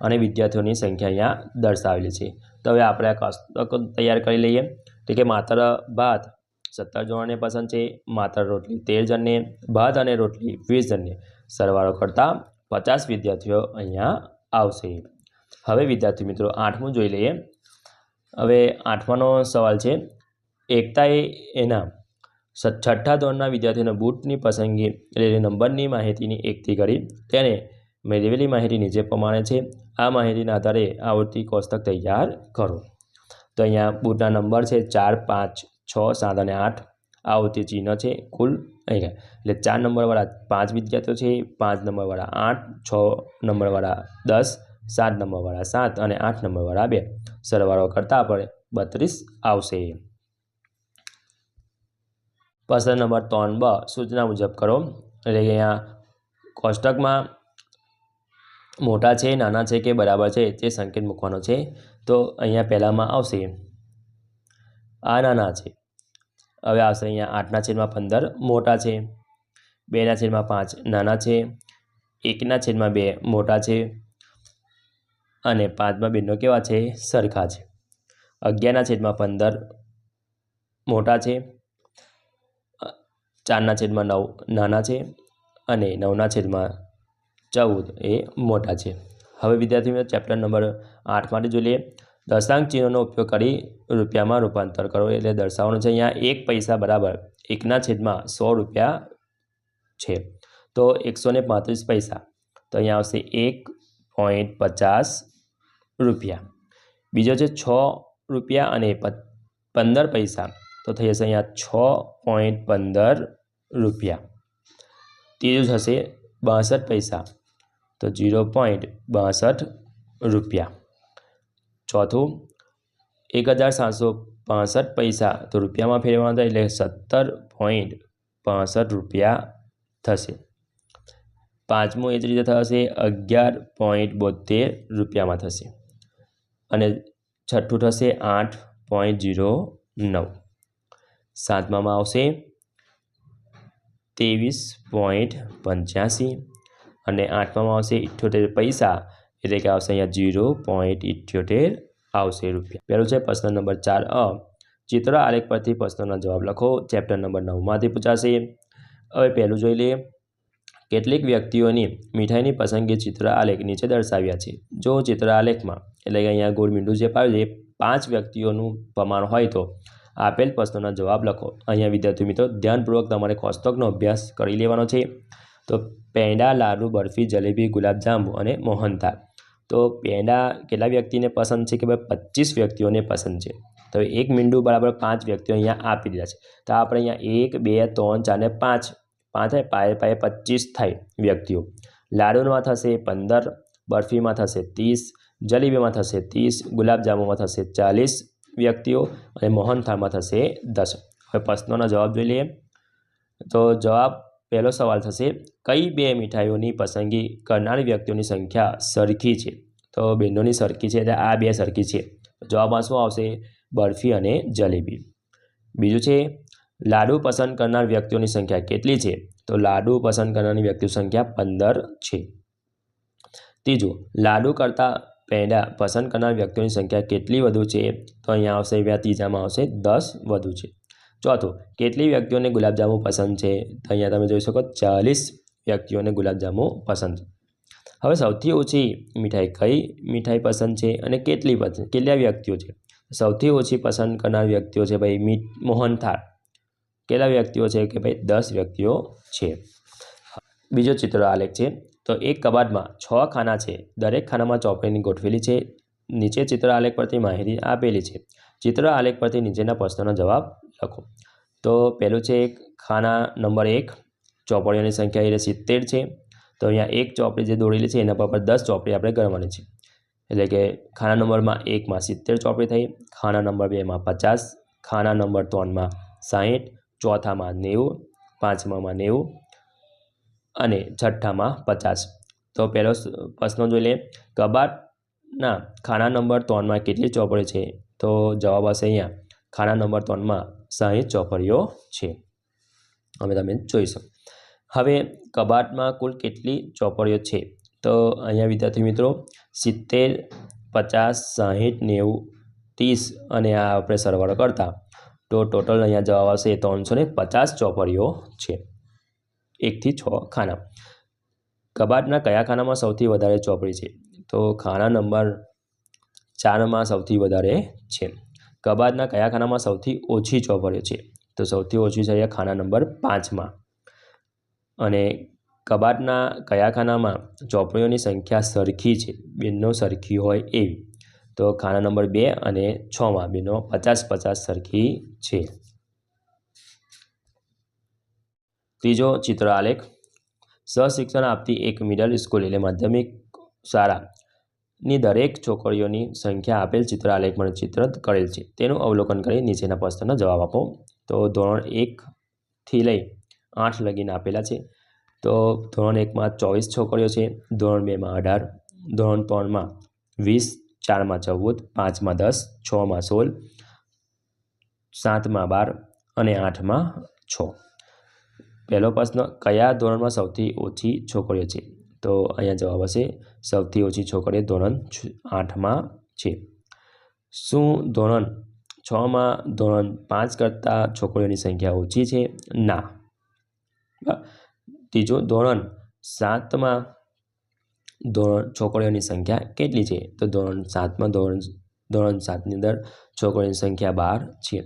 A: અને વિદ્યાર્થીઓની સંખ્યા અહીંયા દર્શાવેલી છે. તો હવે આપણે આ કોષ્ટક તૈયાર કરી લઈએ. તો કે માત્ર ભાત 17 જણને પસંદ છે, માત્ર રોટલી 13 જણને, ભાત અને રોટલી 20 જણને. સરવાળો કરતાં 50 વિદ્યાર્થીઓ અહીંયા આવશે. હવે વિદ્યાર્થી મિત્રો 8મું જોઈ લઈએ. હવે 8માનો સવાલ છે એકતાએ એના છઠ્ઠા ધોરણના વિદ્યાર્થીઓના બૂટની પસંદગી એટલે નંબરની માહિતીની 1 થી કરી તેને મેળવેલી માહિતી નીચે પ્રમાણે છે. આ માહિતીના આધારે આવર્તી કોષ્ટક તૈયાર કરો. તો અહીંયા બૂટના નંબર છે 4, 5, 6, 7 અને 8. આવર્તી ચિહ્ન છે કુલ અહીંયા એટલે 4 નંબરવાળા 5 વિદ્યાર્થીઓ છે, 5 નંબરવાળા 8, 6 નંબરવાળા 10, 7 નંબરવાળા 7 અને 8 નંબરવાળા 2. સરવાળો કરતાં આપણે 32 આવશે. પ્રશ્ન નંબર 3બ સૂચના મુજબ કરો. એટલે કે અહીંયા કોષ્ટકમાં મોટા છે, નાના છે કે બરાબર છે તે સંકેત મૂકવાનો છે. તો અહીંયા પહેલામાં આવશે આ નાના છે. હવે આવશે અહીંયા 8/15 મોટા છે, 2/5 નાના છે, 1/2 મોટા છે અને 5/2 કેવા છે? સરખા છે. 11/15 મોટા છે, 4/9 નાના છે અને 9/14 એ મોટા છે. હવે વિદ્યાર્થી મિત્રો ચેપ્ટર નંબર 8 માટે જોઈ લઈએ. દશાંક ચિહ્નનો ઉપયોગ કરી રૂપિયામાં રૂપાંતર કરો. એટલે દર્શાવવાનું છે અહીંયા 1 પૈસા બરાબર 1/100 રૂપિયા છે. તો 135 પૈસા. તો અહીંયા આવશે 1.50 રૂપિયા. બીજો છે 6 રૂપિયા અને 15 પૈસા. તો થઈ જશે અહીંયા 6.15 રૂપિયા. ત્રીજું થશે 62 પૈસા. તો 0.62 રૂપિયા. ચોથું 1765 પૈસા. તો રૂપિયામાં ફેરવવાનું થાય એટલે 17.65 રૂપિયા થશે. પાંચમું એ જ રીતે થશે 11.72 રૂપિયામાં થશે. અને છઠ્ઠું થશે 8.09. સાતમામાં આવશે 23.85 અને આઠમામાં આવશે 78 પૈસા. એટલે કે આવશે અહીંયા 0.78 આવશે રૂપિયા. પહેલું છે પ્રશ્ન નંબર 4a ચિત્ર આલેખ પરથી પ્રશ્નોના જવાબ લખો. ચેપ્ટર નંબર 9માંથી પૂછાશે. હવે પહેલું જોઈ લઈએ. કેટલીક વ્યક્તિઓની મીઠાઈની પસંદગી ચિત્ર આલેખ નીચે દર્શાવ્યા છે. જો ચિત્ર આલેખમાં એટલે કે અહીંયા ગોળ મીંડું જે પાડ્યું છે 5 વ્યક્તિઓનું પ્રમાણ હોય તો આપેલ પ્રશ્નોના જવાબ લખો. અહીંયા વિદ્યાર્થી મિત્રો ધ્યાનપૂર્વક તમારે કોષ્ટકનો અભ્યાસ કરી લેવાનો છે. તો પેંડા, લાડુ, બરફી, જલેબી, ગુલાબજાંબુ અને મોહનથાળ. તો પેંડા કેટલા વ્યક્તિને પસંદ છે કે ભાઈ 25 વ્યક્તિઓને પસંદ છે. તો એક મીંડું બરાબર 5 વ્યક્તિઓ અહીંયા આપી દીધા છે. તો આપણે અહીંયા 1, 2, 3, 4 ને 5 થાય પાયે 25 થાય વ્યક્તિઓ. લાડુમાં થશે 15, બરફીમાં થશે 30, જલેબીમાં થશે 30, ગુલાબજાંબુમાં થશે 40 વ્યક્તિઓ અને મોહનથાળમાં થશે 10. હવે પ્રશ્નોના જવાબ જોઈ લઈએ. તો જવાબ પહેલો સવાલ થશે કઈ બે મીઠાઈઓની પસંદગી કરનાર વ્યક્તિઓની સંખ્યા સરખી છે. તો બેનોની સરખી છે એટલે આ બે સરખી છે. જવાબમાં શું આવશે? બરફી અને જલેબી. બીજું છે લાડુ પસંદ કરનાર વ્યક્તિઓની સંખ્યા કેટલી છે? તો લાડુ પસંદ કરનારની વ્યક્તિઓની સંખ્યા 15 છે. ત્રીજું લાડુ કરતાં પેંડા પસંદ કરનાર વ્યક્તિઓની સંખ્યા કેટલી વધુ છે? તો અહીંયા આવશે ત્રીજામાં આવશે 10 વધુ છે. ચોથું, કેટલી વ્યક્તિઓને ગુલાબજાંબુ પસંદ છે? તો અહીંયા તમે જોઈ શકો 40 વ્યક્તિઓને ગુલાબજાંબુ પસંદ છે. હવે સૌથી ઓછી મીઠાઈ કઈ મીઠાઈ પસંદ છે અને કેટલા વ્યક્તિઓ છે? સૌથી ઓછી પસંદ કરનાર વ્યક્તિઓ છે ભાઈ મોહનથાળ. કેટલા વ્યક્તિઓ છે કે ભાઈ 10 વ્યક્તિઓ છે. બીજો ચિત્ર આલેખ છે. તો એક કબાટમાં 6 ખાના છે. દરેક ખાનામાં ચોપડીની ગોઠવેલી છે. નીચે ચિત્ર આલેખ પરથી માહિતી આપેલી છે. ચિત્ર આલેખ પરથી નીચેના પ્રશ્નોનો જવાબ લખો. તો પહેલું છે ખાના નંબર 1, ચોપડીઓની સંખ્યા એ 70 છે. તો અહીંયા એક ચોપડી જે દોરેલી છે એના પર 10 ચોપડી આપણે ગણવાની છે. એટલે કે ખાના નંબરમાં 1માં 70 ચોપડી થઈ, ખાના નંબર 2માં 50, ખાના નંબર 3માં 60, ચોથામાં 90, પાંચમામાં 90 અને છઠ્ઠામાં 50. તો પહેલો પ્રશ્ન જોઈ લઈએ. કબાટના ખાના નંબર 3માં કેટલી ચોપડી છે? તો જવાબ હશે અહીંયા ખાના નંબર 3માં 60 ચોપડીઓ છે. હવે તમે જોઈ શકો. હવે કબાટમાં કુલ કેટલી ચોપડીઓ છે? તો અહીંયા વિદ્યાર્થી મિત્રો 70, 50, 60, 90, 30 અને આ આપણે સરવાળો કરતા તો ટોટલ અહીંયા જવાબ આવશે 350 ચોપડીઓ છે. 1 થી 6 ખાના. કબાટના કયા ખાનામાં સૌથી વધારે ચોપડી છે? તો ખાના નંબર 4માં સૌથી વધારે છે. કબાટના કયા ખાનામાં સૌથી ઓછી ચોપડીઓ છે? તો સૌથી ઓછી છે અહીંયા ખાના નંબર 5માં. અને કબાટના કયા ખાનામાં ચોપડીઓની સંખ્યા સરખી છે? બેનો સરખી હોય એવી. તો ખાના નંબર 2 અને 6માં બેનો 50-50 સરખી છે. ત્રીજો ચિત્ર આલેખ. સહશિક્ષણ આપતી એક મિડલ સ્કૂલ એટલે માધ્યમિક શાળાની દરેક છોકરીઓની સંખ્યા આપેલ ચિત્ર આલેખમાં ચિત્રિત કરેલ છે. તેનું અવલોકન કરી નીચેના પ્રશ્નનો જવાબ આપો. તો ધોરણ 1 થી લઈ 8 લગીને આપેલા છે. તો ધોરણ 1માં 24 છોકરીઓ છે, ધોરણ 2માં 18, ધોરણ 3માં 20, 4માં 14, 5માં 10, 6માં 16, 7માં 12 અને 8માં 6. પહેલો પ્રશ્ન, કયા ધોરણમાં સૌથી ઓછી છોકરીઓ છે? તો અહીંયા જવાબ હશે સૌથી ઓછી છોકરીઓ ધોરણ 8માં છે. શું ધોરણ 6માં ધોરણ 5 કરતાં છોકરીઓની સંખ્યા ઓછી છે? ના. ત્રીજો, ધોરણ 7માં છોકરીઓની સંખ્યા કેટલી છે? તો ધોરણ 7માં ધોરણ 7ની અંદર છોકરીઓની સંખ્યા 12 છે.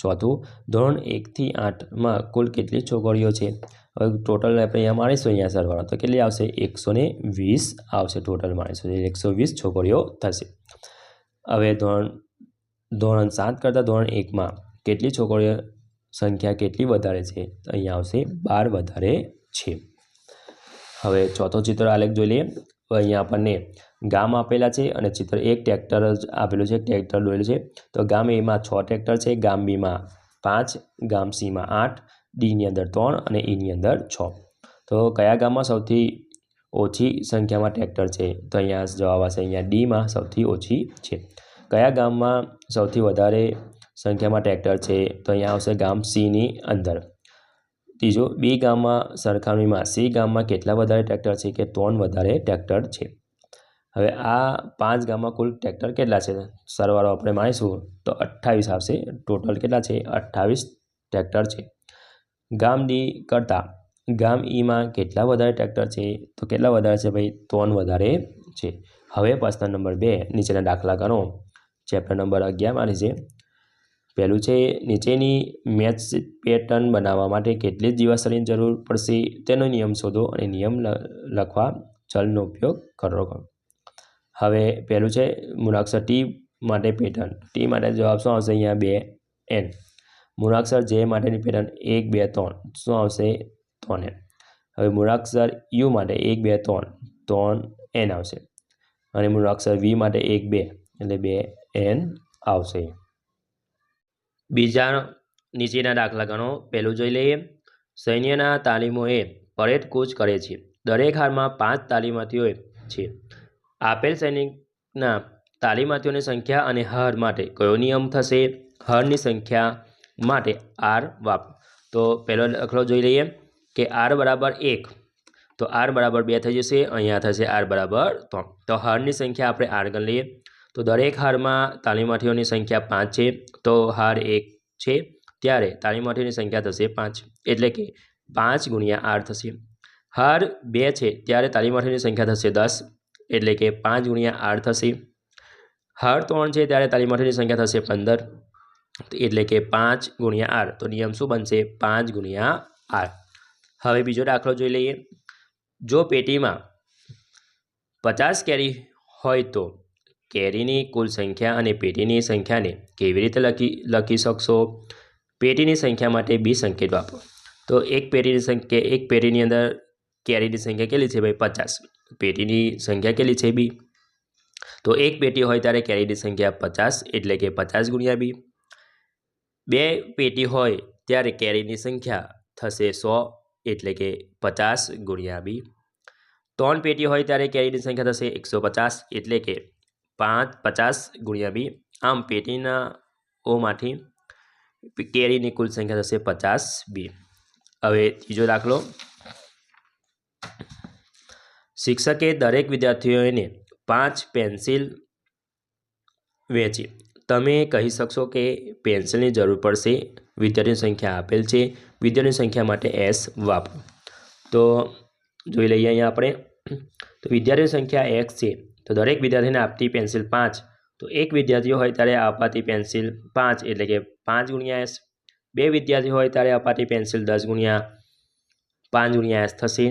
A: ચોથું, ધોરણ 1 થી 8માં કુલ કેટલી છોકરીઓ છે? હવે ટોટલ આપણે અહીંયા માણીશું અહીંયા સરવાળો તો કેટલી આવશે? 120 આવશે. ટોટલ માણીશું 120 છોકરીઓ થશે. હવે ધોરણ 7 કરતાં ધોરણ 1માં કેટલી છોકરીઓ સંખ્યા કેટલી વધારે છે? તો અહીંયા આવશે 12 વધારે છે. હવે ચોથો ચિત્ર આલેખ જોઈ લઈએ. અહીંયા આપણને ગામ આપેલા છે અને ચિત્ર એક ટ્રેક્ટર આપેલું છે, ટ્રેક્ટર દોરેલું છે. તો ગામ એમાં 6 ટ્રેક્ટર છે, ગામ બીમાં 5, ગામ સીમાં 8, ડીની અંદર 3 અને ઈની અંદર 6. તો કયા ગામમાં સૌથી ઓછી સંખ્યામાં ટ્રેક્ટર છે? તો અહીંયા જવાબ આવશે અહીંયા ડીમાં સૌથી ઓછી છે. કયા ગામમાં સૌથી વધારે સંખ્યામાં ટ્રેક્ટર છે? તો અહીંયા આવશે ગામ સીની અંદર. ત્રીજો, બી ગામમાં સરખામણીમાં સી ગામમાં કેટલા વધારે ટ્રેક્ટર છે? કે 3 વધારે ટ્રેક્ટર છે. હવે આ 5 ગામમાં કુલ ટ્રેક્ટર કેટલા છે? સરવાળો આપણે માણીશું તો 28 આવશે. ટોટલ કેટલા છે? 28 ટ્રેક્ટર છે. ગામ ડી કરતાં ગામ ઈમાં કેટલા વધારે ટ્રેક્ટર છે? તો કેટલા વધારે છે ભાઈ? 3 વધારે છે. હવે પ્રશ્ન નંબર 2 નીચેના દાખલા ગણો. ચેપ્ટર નંબર 11 છે. પહેલું છે, નીચેની મેચ પેટર્ન બનાવવા માટે કેટલી જીવાશ્રયની જરૂર પડશે તેનો નિયમ શોધો અને નિયમ લખવા ચલનો ઉપયોગ કરો. હવે પહેલું છે મૂળાક્ષર ટી માટે પેટર્ન. ટી માટે જવાબ શું આવશે? અહીંયા 2n. મૂળાક્ષર જે માટેની પેટર્ન 1 2 3 શું આવશે? 3n. હવે મૂળાક્ષર યુ માટે 1 2 3n આવશે. અને મૂળાક્ષર વી માટે 1 2 એટલે 2n આવશે. બીજા નીચેના દાખલા ગણો. પહેલું જોઈ લઈએ. સૈન્યના તાલીમોએ પરેડ કૂચ કરે છે. દરેક હારમાં 5 તાલીમાર્થીઓ છે. આપેલ સૈનિકના તાલીમાર્થીઓની સંખ્યા અને હાર માટે કયો નિયમ થશે? હારની સંખ્યા માટે r વાપરો. તો પહેલો દાખલો જોઈ લઈએ કે r બરાબર 1 તો r બરાબર 2 થઈ જશે. અહીંયા થશે r બરાબર 3. તો હારની સંખ્યા આપણે r ગણી લઈએ. તો દરેક હારમાં તાલીમાર્થીઓની સંખ્યા 5 છે. તો હાર 1 છે ત્યારે તાળીમાંથી સંખ્યા થશે 5 એટલે કે 5 ગુણ્યા 8 થશે. હાર 2 છે ત્યારે તાળીમાંથી સંખ્યા થશે 10 એટલે કે 5 ગુણ્યા 8 થશે. હાર 3 છે ત્યારે તાળીમાંથી સંખ્યા થશે 15 એટલે કે 5 ગુણ્યા 8. તો નિયમ શું બનશે? 5 ગુણ્યા 8. હવે બીજો દાખલો જોઈ લઈએ. જો પેટીમાં 50 કેરી હોય તો કેરીની કુલ સંખ્યા અને પેટીની સંખ્યાને કેવી રીતે લખી શકશો? પેટીની સંખ્યા માટે બી સંકેત વાપરો. તો એક પેટીની અંદર કેરીની સંખ્યા કેટલી છે ભાઈ? 50. પેટીની સંખ્યા કેટલી છે? બી. તો એક પેટી હોય ત્યારે કેરીની સંખ્યા 50 એટલે કે 50 ગુણ્યા બી. 2 પેટી હોય ત્યારે કેરીની સંખ્યા થશે 100 એટલે કે 50 ગુણ્યા બી. 3 પેટી હોય ત્યારે કેરીની સંખ્યા થશે 150 એટલે કે 50 ગુણ્યા બી. આમ પેટીના ઓમાંથી કેરીની કુલ સંખ્યા થશે 50 બી. હવે ત્રીજો દાખલો. શિક્ષકે દરેક વિદ્યાર્થીઓને 5 પેન્સિલ વેચી. તમે કહી શકશો કે પેન્સિલની જરૂર પડશે. વિદ્યાર્થીની સંખ્યા આપેલ છે. વિદ્યાર્થીની સંખ્યા માટે S વાપરો. તો જોઈ લઈએ અહીંયા આપણે. તો વિદ્યાર્થીની સંખ્યા x છે તો દરેક વિદ્યાર્થીને આપતી પેન્સિલ 5. તો એક વિદ્યાર્થીઓ હોય ત્યારે અપાતી પેન્સિલ 5 એટલે કે 5 ગુણ્યા S. 2 વિદ્યાર્થીઓ હોય ત્યારે અપાતી પેન્સિલ 10 ગુણ્યા 5 ગુણ્યા S થશે.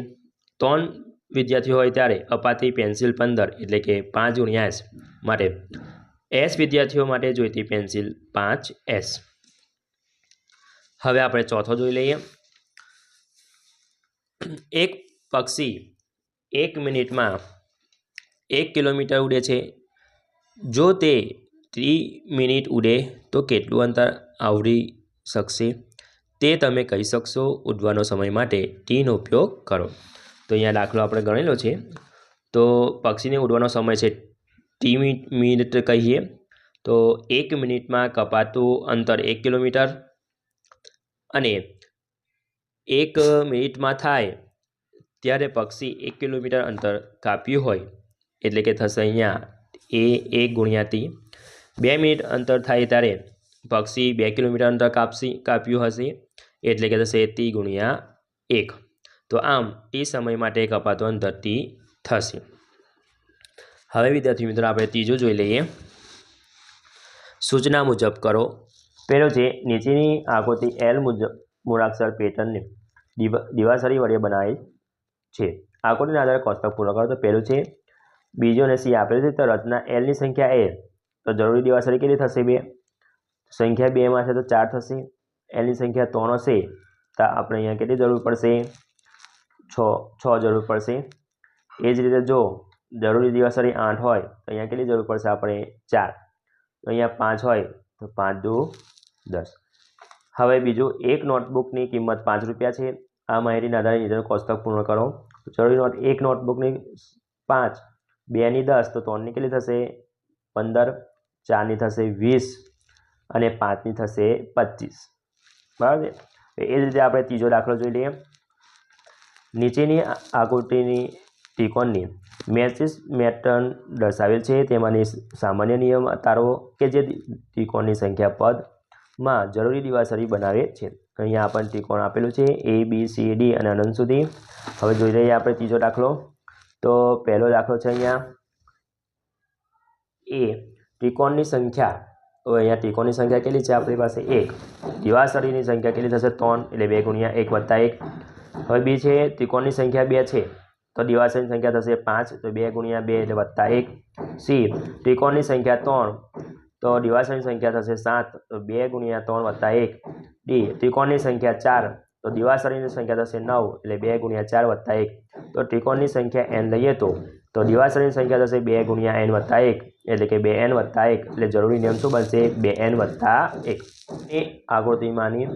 A: 3 વિદ્યાર્થીઓ હોય ત્યારે અપાતી પેન્સિલ 15 એટલે કે 5 ગુણ્યા S. માટે S વિદ્યાર્થીઓ માટે જોઈતી પેન્સિલ 5S. હવે આપણે ચોથો જોઈ લઈએ. એક પક્ષી 1 મિનિટમાં 1 કિલોમીટર ઉડે છે. જો તે 30 મિનિટ ઉડે તો કેટલું અંતર આવરી શકશે? તે તમે કહી શકશો. ઉડવાનો સમય માટે ટીનો ઉપયોગ કરો. તો અહીંયા દાખલો આપણે ગણેલો છે. તો પક્ષીને ઉડવાનો સમય છે 30 મિનિટ કહીએ તો 1 મિનિટમાં કપાતું અંતર 1 કિલોમીટર અને 1 મિનિટમાં થાય ત્યારે પક્ષી 1 કિલોમીટર અંતર કાપ્યું હોય એટલે કે થશે અહીંયા એ 1 ગુણ્યા ટી. 2 મિનિટ અંતર થાય ત્યારે પક્ષી 2 કિલોમીટર અંતર કાપ્યું હશે એટલે કે થશે ટી ગુણ્યા 1. તો આમ ટી સમય માટે કપાતું અંતર ટી થશે. હવે વિદ્યાર્થી મિત્રો આપણે ત્રીજો જોઈ લઈએ. સૂચના મુજબ કરો. પહેલો છે નીચેની આકૃતિ L મુજબ મૂળાક્ષર પેટર્નને દિવાસળી વડે બનાવે છે. આકૃતિના આધારે કોષ્ટક પૂર્ણ કરો. તો પહેલું છે બીજો અને સી આપેલ છે. તો રચના L ની સંખ્યા A તો જરૂરી દિવાસળી કેટલી થશે? 2. સંખ્યા 2 માં છે તો 4 થશે. L ની સંખ્યા 3 હશે તો આપણે અહીંયા કેટલી જરૂર પડશે? 6 જરૂર પડશે. એ જ રીતે જો જરૂરી દિવાસળી 8 હોય તો અહીંયા કેટલી જરૂર પડશે? આપણે 4. તો અહીંયા 5 હોય તો 5 દુ 10. હવે બીજું એક નોટબુકની કિંમત 5 રૂપિયા છે. આ માહિતીના આધારે નીચેનું કોષ્ટક પૂર્ણ કરો. જરૂરી એક નોટબુકની 5, 2 ની 10 તો 3 ની કેટલી થશે? 15, 4 ની થશે 20 અને 5 ની થશે 25. બરાબર છે. એ જ રીતે આપણે ત્રીજો દાખલો જોઈ લઈએ. નીચેની આકૃતિની ત્રિકોણની મેટ્રિક્સ પેટર્ન દર્શાવેલ છે. તેમાંની સામાન્ય નિયમ તારવો કે જે ત્રિકોણની સંખ્યા પદમાં જરૂરી દિવાસળી બનાવે છે. અહીંયા આપણને ત્રિકોણ આપેલું છે ABCD અને અનંત સુધી. હવે જોઈ લઈએ આપણે ત્રીજો દાખલો. તો પહેલો દાખલો છે અહીંયા A ત્રિકોણની સંખ્યા. તો અહીંયા ત્રિકોણની સંખ્યા કેટલી છે આપણી પાસે? 1. દિવાસળીની સંખ્યા કેટલી થશે? 3 એટલે 2 ગુણ્યા 1 વત્તા 1. હવે બી છે ત્રિકોણની સંખ્યા 2 છે તો દિવાસળીની સંખ્યા થશે 5 તો 2 ગુણ્યા 2 એટલે વત્તા 1. સી ત્રિકોણની સંખ્યા 3 તો દિવાસળીની સંખ્યા થશે 7 તો 2 ગુણ્યા 3 વત્તા 1. ડી ત્રિકોણની સંખ્યા 4 તો દિવાસળીની સંખ્યા થશે 9 એટલે 2 ગુણ્યા 4 વત્તા 1. તો ત્રિકોણની સંખ્યા n લઈએ તો દિવાસળીની સંખ્યા થશે 2 ગુણ્યા n વત્તા 1 એટલે કે 2n વત્તા 1. એટલે જરૂરી નિયમ શું બનશે? 2n વત્તા 1. એ આકૃતિમાંની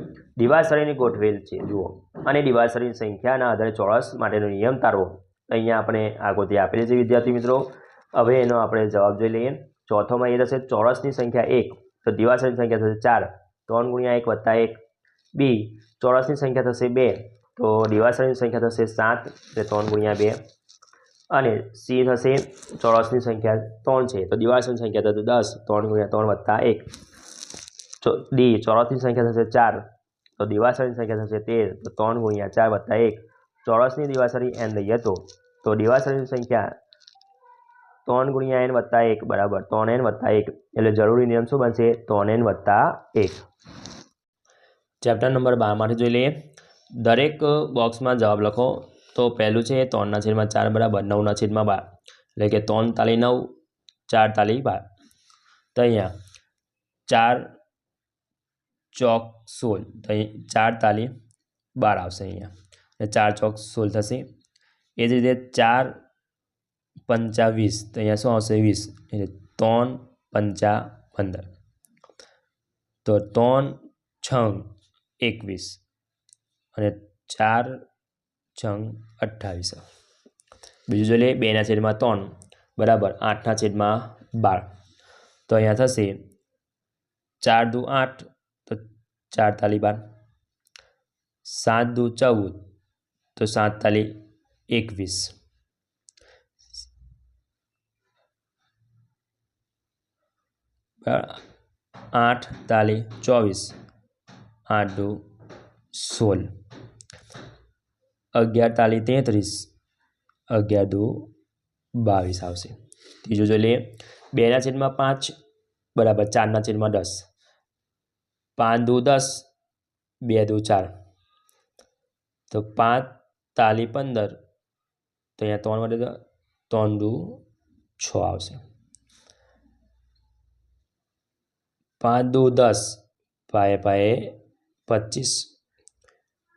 A: દિવાસળીની ગોઠવેલ છે જુઓ અને દિવાસળીની સંખ્યાના આધારે ચોરસ માટેનો નિયમ તારવો. અહીંયા આપણે આકૃતિ આપેલી છે વિદ્યાર્થી મિત્રો. હવે એનો આપણે જવાબ જોઈ લઈએ. ચોથોમાં એ થશે ચોરસની સંખ્યા 1 તો દિવાસળીની સંખ્યા થશે 4 3 ગુણ્યા 1 વત્તા 1. બી ચોરસની સંખ્યા થશે 2 તો દિવાસળીની સંખ્યા થશે 7 એટલે 3 ગુણ્યા 2. અને સી થશે ચોરસની સંખ્યા 3 છે તો દિવાસળીની સંખ્યા થશે 10 3 ગુણ્યા 3 વત્તા 1. ડી ચોરસની સંખ્યા થશે 4, તો દિવાસળીની સંખ્યા થશે 13, તો 3 ગુણ્યા 4 વત્તા 1. ચોરસની દિવાસળી n લઈએ તો દિવાસળીની સંખ્યા 3 ગુણ્યા n વત્તા 1 બરાબર 3n વત્તા 1, એટલે જરૂરી નિયમ શું બનશે? 3n વત્તા 1. ચેપ્ટર નંબર 12 માંથી જોઈ લઈએ. દરેક બોક્સમાં જવાબ લખો. તો પહેલું છે 3/4 બરાબર 9/12, એટલે કે 3 તાલી 9, 4 તાલી 12. તો અહીંયા 4 ચોક 16, તો અહીં 4 તાલી 12 આવશે અહીંયા, એટલે 4 ચોક 16 થશે. એ જ રીતે 4 પંચા 20, તો અહીંયા શું આવશે? 20, એટલે 3 પંચા 15, તો 3 છંગ 21 અને 4 છંગ 28. બીજું જોઈ લઈએ 2/3 બરાબર 8/12, તો અહીંયા થશે 4 દુ 8, તો 4 તાલી 12, 7 દુ 14, તો 7 તાલી 21, 8 તાલી 24, 8 દુ 16, 11 તાલી 33, 11 દુ 22 આવશે. ત્રીજું જોઈ લઈએ 2/5 બરાબર 4/10, 5 દુ 10, 2 દુ 4, તો 5 તાલી 15, તો અહીંયા 3 વડે 3 દુ 6 આવશે. 5 દુ 10, પાયે પાયે 25,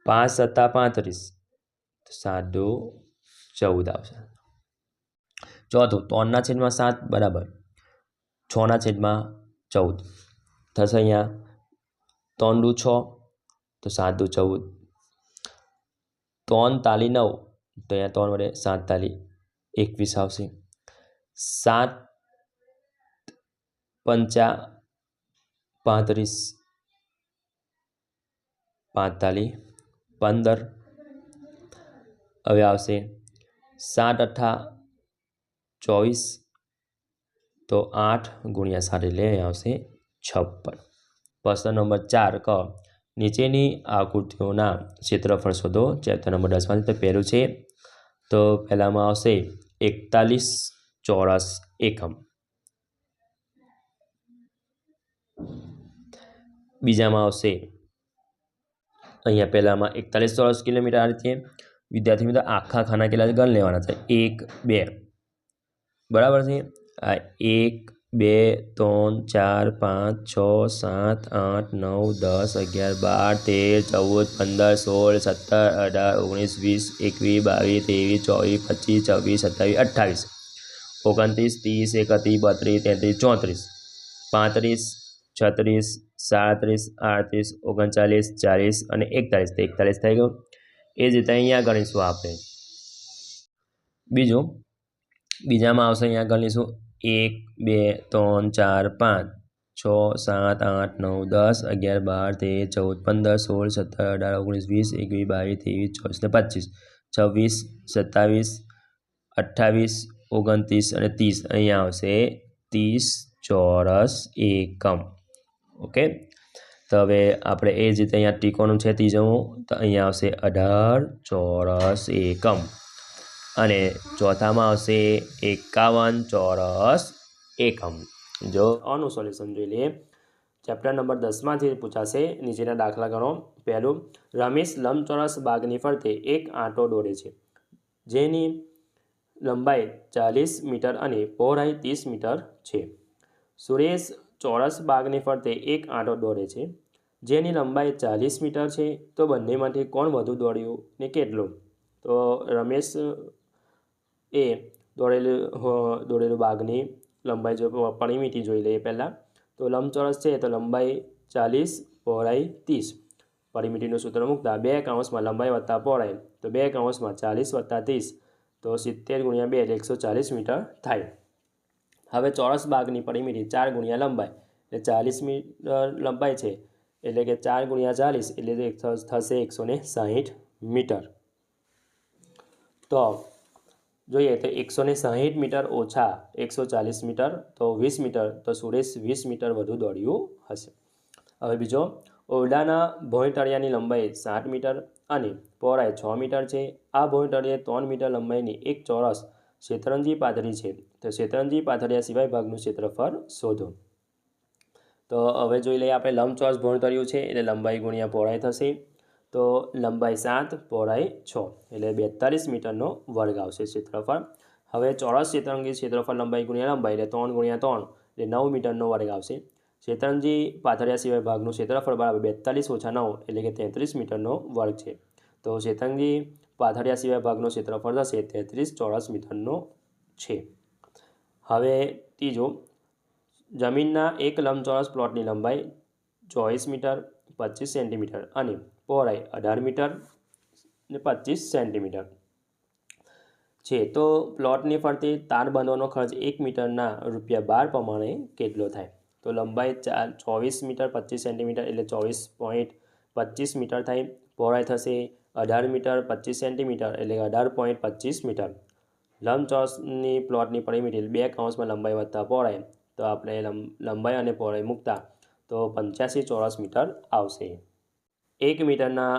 A: 5 સત્તા 35, તો 7 દુ 14 આવશે. ચોથું 3/7 બરાબર 6/14 થશે. અહીંયા 3 દુ 6, તો 7 દુ 14, 3 તાલી 9, તો અહીંયા 3 વડે 7 તાલી 21 આવશે. 7 પંચા 35, 5 તાલી 15. હવે આવશે 7 અઠ્ઠા 24, તો 8 ગુણ્યા 7 એટલે અહીંયા આવશે 56. પ્રશ્ન નંબર 4 ક નીચેની આકૃતિઓના ક્ષેત્રફળ શોધો. ચેપ્ટર નંબર 10 માંથી તો પહેલું છે, તો પહેલામાં આવશે 41 ચોરસ એકમ. બીજામાં આવશે અહીંયા પહેલામાં 41 ચોરસ કિલોમીટર. આ રીતે વિદ્યાર્થી મિત્રો આખા ખાના કેટલા ગણ લેવાના છે? 1 2 બરાબર છે. આ 1 2 3 4 5 6 7 8 9 10 11 12 13 14 15 16 17 18 19 20 21 22 23 24 25 26 27 28 29 30 31 32 33 34 35 36 37 38 39 40 અને 41, તો 41 થઈ ગયું. એ જ રીતે અહીંયા ગણીશું આપણે. બીજામાં આવશે અહીંયા ગણીશું 1 2 3 4 5 6 7 8 9 10 11 12 13 14 15 16 17 18 19 20 21 22 23 24 26 27 28 29 અને 30. અહીંયા આવશે 30 ચોરસ એકમ. ઓકે, તો હવે આપણે એ જ રીતે અહીંયા ત્રિકોણનું છે ત્રીજું, તો અહીંયા આવશે 18 ચોરસ એકમ. અને ચોથામાં આવશે 51 ચોરસ એકમ. જો આનું સોલ્યુશન જોઈ લઈએ. ચેપ્ટર નંબર 10માંથી પૂછાશે. નીચેના દાખલા ગણો. પહેલું, રમેશ લંબચોરસ બાગની ફરતે એક આંટો દોરે છે, જેની લંબાઈ 40 મીટર અને પહોળાઈ 30 મીટર છે. સુરેશ ચોરસ બાગની ફરતે એક આંટો દોરે છે, જેની લંબાઈ 40 મીટર છે. તો બંનેમાંથી કોણ વધુ દોડ્યું ને કેટલું? તો રમેશ એ દોડેલું બાગની લંબાઈ જો પરિમિતિ જોઈ લઈએ પહેલાં. તો લંબચોરસ છે તો લંબાઈ 40, પહોળાઈ 30. પરિમિતિનું સૂત્ર મૂકતા 2 કૌંસમાં લંબાઈ વત્તા પહોળાઈ, તો 2 કૌંસમાં 40 વત્તા 30, તો 70 ગુણ્યા 2 એટલે 140 મીટર થાય. હવે ચોરસ બાગની પરિમિતિ 4 ગુણ્યા લંબાઈ, એટલે 40 મીટર લંબાઈ છે, એટલે કે 4 ગુણ્યા 40 એટલે થશે 160 મીટર. તો જોઈએ તો 160 મીટર ઓછા 140 મીટર, તો 20 મીટર, તો સુરેશ 20 મીટર વધુ દોડ્યું હશે. હવે બીજો, ઓરડાના ભોંયતળિયાની લંબાઈ 60 મીટર અને પહોળાઈ 6 મીટર છે. આ ભોંયતળિયે 3 મીટર લંબાઈની એક ચોરસ શેતરંજી પાથરી છે. તો શેતરંજી પાથર્યા સિવાય ભાગનું ક્ષેત્રફળ શોધો. તો હવે જોઈ લઈએ આપણે લંબચોરસ ભોંયતળિયું છે એટલે લંબાઈ ગુણ્યા પહોળાઈ થશે. તો લંબાઈ 7, પહોળાઈ 6 એટલે 42 મીટરનો વર્ગ આવશે ક્ષેત્રફળ. હવે ચોરસ શેતરંજી ક્ષેત્રફળ લંબાઈ ગુણ્યા લંબાઈ એટલે 3 ગુણ્યા 3 એટલે 9 મીટરનો વર્ગ આવશે. શેતરંજી પાથર્યા સિવાય ભાગનું ક્ષેત્રફળ બરાબર 42 ઓછા 9 એટલે કે 33 મીટરનો વર્ગ છે. તો શેતરંજી પાથર્યા સિવાય ભાગનો ક્ષેત્રફળ થશે 33 ચોરસ મીટરનો છે. હવે ત્રીજો, જમીનના એક લંબચોરસ પ્લોટની લંબાઈ 24 મીટર 25 સેન્ટીમીટર અને પહોળાઈ 18 મીટર ને 25 સેન્ટીમીટર છે. તો પ્લોટની ફરતે તાર બાંધવાનો ખર્ચ 1 મીટરના ₹12 પ્રમાણે કેટલો થાય? તો લંબાઈ 24 મીટર 25 સેન્ટીમીટર એટલે 24.25 મીટર થાય. પહોળાઈ થશે 18 મીટર 25 સેન્ટીમીટર એટલે 18.25 મીટર. લંબચોરસની પ્લોટની પરિમિતિ 2 કૌંસમાં લંબાઈ વત્તા પહોળાઈ. તો આપણે લંબાઈ અને પહોળાઈ મૂકતા તો 85 ચોરસ મીટર આવશે. 1 મીટરના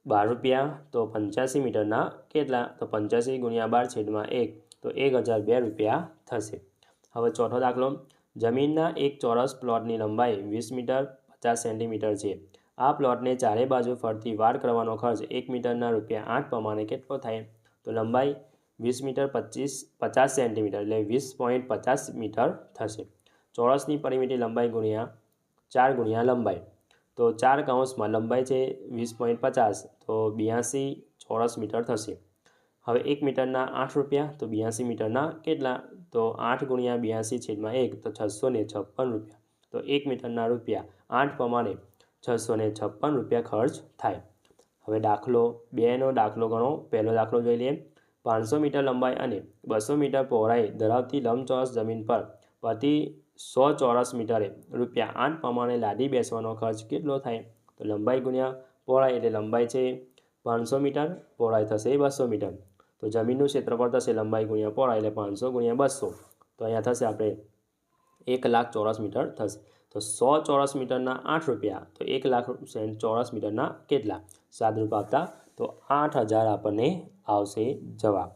A: ₹12 તો 85 મીટરના કેટલા? તો 85 ગુણ્યા 12/1 તો ₹1002 થશે. હવે ચોથો દાખલો, જમીનના એક ચોરસ પ્લોટની લંબાઈ 20 મીટર 50 સેન્ટીમીટર છે. આ પ્લોટને ચારે બાજુ ફરતી વાડ કરવાનો ખર્ચ 1 મીટરના ₹8 પ્રમાણે કેટલો થાય? તો લંબાઈ 20 મીટર 50 સેન્ટીમીટર એટલે 20.50 મીટર થશે. ચોરસની પરિમિતિ લંબાઈ ગુણ્યા 4 ગુણ્યા લંબાઈ. તો 4 કૌંસમાં લંબાઈ છે 20.50 તો 82 ચોરસ મીટર થશે. હવે 1 મીટરના ₹8 તો 82 મીટરના કેટલા? તો 8 ગુણ્યા 82/1 તો ₹656. તો 1 મીટરના ₹8 પ્રમાણે ₹656 ખર્ચ થાય. હવે દાખલો 2નો દાખલો ગણો. પહેલો દાખલો જોઈ લઈએ. 500 મીટર લંબાઈ અને 200 મીટર પહોળાઈ ધરાવતી લંબચોરસ જમીન પર પ્રતિ 100 ચોરસ મીટરે ₹8 પ્રમાણે લાદી બેસવાનો ખર્ચ કેટલો થાય? તો લંબાઈ ગુણ્યા પહોળાઈ એટલે લંબાઈ છે 500 મીટર, પહોળાઈ થશે 200 મીટર. તો જમીનનું ક્ષેત્રફળ થશે લંબાઈ ગુણ્યા પહોળાઈ એટલે 500 ગુણ્યા 200. તો અહીંયા થશે આપણે 1 લાખ ચોરસ મીટર થશે. તો 100 ચોરસ મીટરના ₹8 તો 1 લાખ ચોરસ મીટરના કેટલા? સાદરૂપ આપતા તો 8000 આપણને આવશે જવાબ.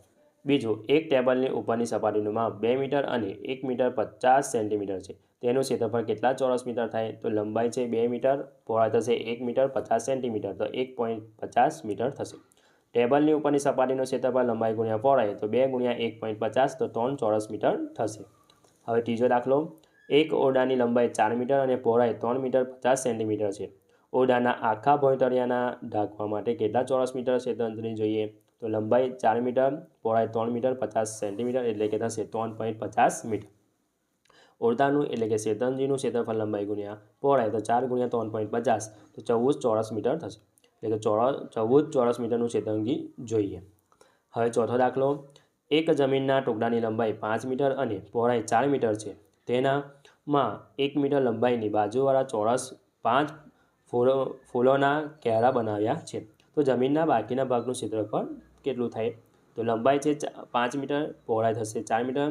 A: બીજું, એક ટેબલની ઉપરની સપાટીનું માપ 2 મીટર અને 1 મીટર 50 સેન્ટીમીટર છે. તેનું ક્ષેત્રફળ કેટલા ચોરસ મીટર થાય? તો લંબાઈ છે 2 મીટર, પહોળાઈ થશે 1 મીટર 50 સેન્ટીમીટર તો 1.50 મીટર થશે. ટેબલની ઉપરની સપાટીનું ક્ષેત્રફળ લંબાઈ ગુણ્યા પહોળાઈ તો 2 ગુણ્યા 1.50 તો 3 ચોરસ મીટર થશે. હવે ત્રીજો દાખલો, એક ઓરડાની લંબાઈ 4 મીટર અને પહોળાઈ 3 મીટર 50 સેન્ટીમીટર છે. ઓરડાના આખા ભોંયતળિયાના ઢાંકવા માટે કેટલા ચોરસ મીટર ક્ષેત્રની જોઈએ? તો લંબાઈ 4 મીટર, પહોળાઈ 3 મીટર 50 સેન્ટીમીટર એટલે કે થશે 3.50 મીટર. ઓરડાનું એટલે કે શેતરંજીનું ક્ષેત્રફળ લંબાઈ ગુણ્યા પહોળાઈ તો 4 ગુણ્યા 3.50 તો 14 ચોરસ મીટર થશે. એટલે કે 14 ચોરસ મીટરનું શેતરંજી જોઈએ. હવે ચોથો દાખલો, એક જમીનના ટુકડાની લંબાઈ 5 મીટર અને પહોળાઈ 4 મીટર છે. તેનામાં 1 મીટર લંબાઈની બાજુવાળા ચોરસ 5 ફૂલોના ક્યારા બનાવ્યા છે. તો જમીનના બાકીના ભાગનું ક્ષેત્રફળ કેટલું થાય? તો લંબાઈ છે 5 મીટર, પહોળાઈ થશે 4 મીટર.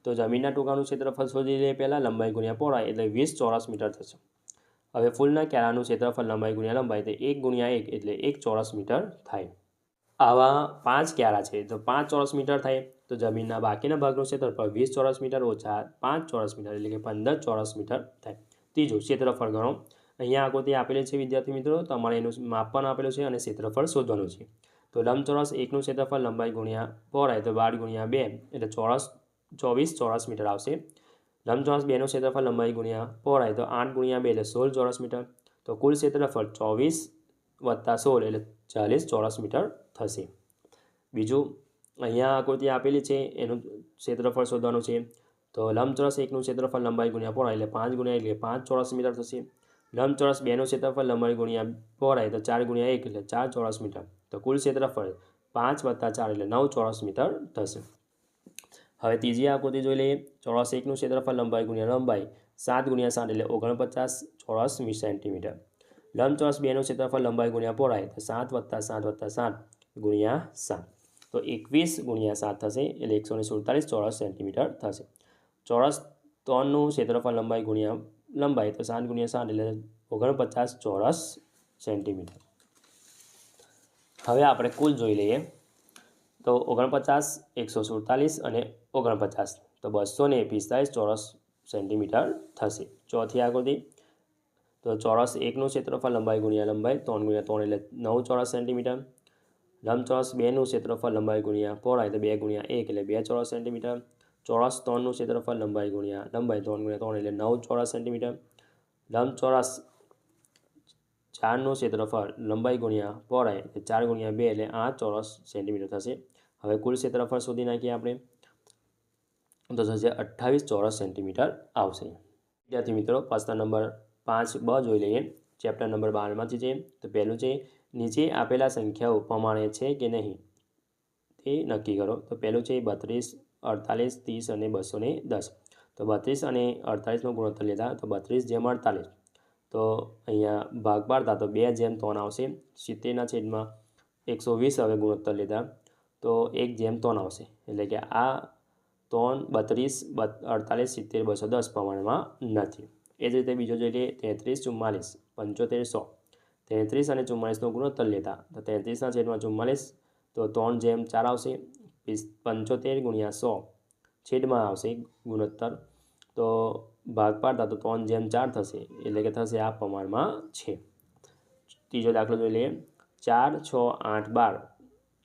A: તો જમીનના ટુકડાનું ક્ષેત્રફળ શોધી લઈએ. પહેલાં લંબાઈ ગુણ્યા પહોળાઈ એટલે 20 ચોરસ મીટર થશે. હવે ફૂલના ક્યારાનું ક્ષેત્રફળ લંબાઈ ગુણ્યા લંબાઈ તો 1 ગુણ્યા 1 એટલે 1 ચોરસ મીટર થાય. આવા 5 ક્યારા છે તો 5 ચોરસ મીટર થાય. તો જમીનના બાકીના ભાગનું ક્ષેત્રફળ 20 ચોરસ મીટર ઓછા 5 ચોરસ મીટર એટલે કે 15 ચોરસ મીટર થાય. ત્રીજું, ક્ષેત્રફળ ગણો. અહીંયા આકૃતિ આપેલી છે વિદ્યાર્થી મિત્રો, તમારે એનું માપ પણ આપેલું છે અને ક્ષેત્રફળ શોધવાનું છે. તો લંબચોરસ 1નું ક્ષેત્રફળ લંબાઈ ગુણ્યા પહોળાઈ તો 12 ગુણ્યા 2 એટલે 24 ચોરસ મીટર આવશે. લંબચોરસ 2નું ક્ષેત્રફળ લંબાઈ ગુણ્યા પહોળાઈ તો 8 ગુણ્યા 2 એટલે 16 ચોરસ મીટર. તો કુલ ક્ષેત્રફળ 24 વત્તા 16 એટલે 40 ચોરસ મીટર થશે. બીજું, અહીંયા આકૃતિ આપેલી છે એનું ક્ષેત્રફળ શોધવાનું છે. તો લંબચોરસ 1નું ક્ષેત્રફળ લંબાઈ ગુણ્યા પહોળાઈ એટલે 5 ગુણ્યા 1 એટલે 5 ચોરસ મીટર થશે. લંબચોરસ 2નું ક્ષેત્રફળ લંબાઈ ગુણ્યા પહોળાઈ તો 4 ગુણ્યા 1 એટલે 4 ચોરસ મીટર. તો કુલ ક્ષેત્રફળ 5 વત્તા 4 એટલે 9 ચોરસ મીટર થશે. હવે ત્રીજી આકૃતિ જોઈ લઈએ. ચોરસ 1નું ક્ષેત્રફળ લંબાઈ ગુણ્યા લંબાઈ 7 ગુણ્યા 7 એટલે 49 ચોરસ સેન્ટીમીટર. લંબચોરસ 2નું ક્ષેત્રફળ લંબાઈ ગુણ્યા પહોળાઈ તો 7 વત્તા 7 વત્તા 7 ગુણ્યા 7 તો 21 ગુણ્યા 7 થશે એટલે 147 ચોરસ સેન્ટીમીટર થશે. ચોરસ 3નું ક્ષેત્રફળ લંબાઈ ગુણ્યા લંબાઈ તો 7 ગુણ્યા 7 એટલે 49 ચોરસ સેન્ટીમીટર. હવે આપણે કુલ જોઈ લઈએ. તો 49, 147 અને 49 તો 245 ચોરસ સેન્ટીમીટર થશે. ચોથી આકૃતિ, તો ચોરસ 1નું ક્ષેત્રફળ લંબાઈ ગુણ્યા લંબાઈ 3 ગુણ્યા 3 એટલે 9 ચોરસ સેન્ટીમીટર. લંબચોરસ 2નું ક્ષેત્રફળ લંબાઈ ગુણ્યા પહોળાઈ તો 2 ગુણ્યા 1 એટલે 2 ચોરસ સેન્ટીમીટર. ચોરસ 3નું ક્ષેત્રફળ લંબાઈ ગુણ્યા લંબાઈ 3 ગુણ્યા 3 એટલે 9 ચોરસ સેન્ટીમીટર. લંબચોરસ 4નું ક્ષેત્રફળ લંબાઈ ગુણ્યા પહોળાઈ એટલે 4 ગુણ્યા 2 એટલે 8 ચોરસ સેન્ટીમીટર થશે. હવે કુલ ક્ષેત્રફળ શોધી નાખીએ આપણે, તો થશે 28 ચોરસ સેન્ટીમીટર આવશે. વિદ્યાર્થી મિત્રો, પ્રશ્ન નંબર 5B જોઈ લઈએ. ચેપ્ટર નંબર 12માંથી છે. તો પહેલું છે, નીચે આપેલા સંખ્યાઓ પ્રમાણે છે કે નહીં તે નક્કી કરો. તો પહેલું છે 32, 48, 30 અને 210. તો 32 અને 48નો ગુણોત્તર લેતા તો 32:48. તો અહીંયા ભાગ પાડતા તો 2:3 આવશે. 70/120 હવે ગુણોત્તર લેતા તો 1:3 આવશે. એટલે કે આ 3, 32, 48, 70, 210 પ્રમાણમાં નથી. એ જ રીતે બીજો જોઈએ 33, 44, 75, 100. 33 અને 44નો ગુણોત્તર લેતા તો 33/44 તો 3:4 આવશે. 75 ગુણ્યા 100 છેદમાં આવશે ગુણોત્તર, તો ભાગ પાડતા તો 3:4 થશે. એટલે કે થશે આ પ્રમાણમાં છે. ત્રીજો દાખલો જોઈ લઈએ. 4, 6, 8, 12.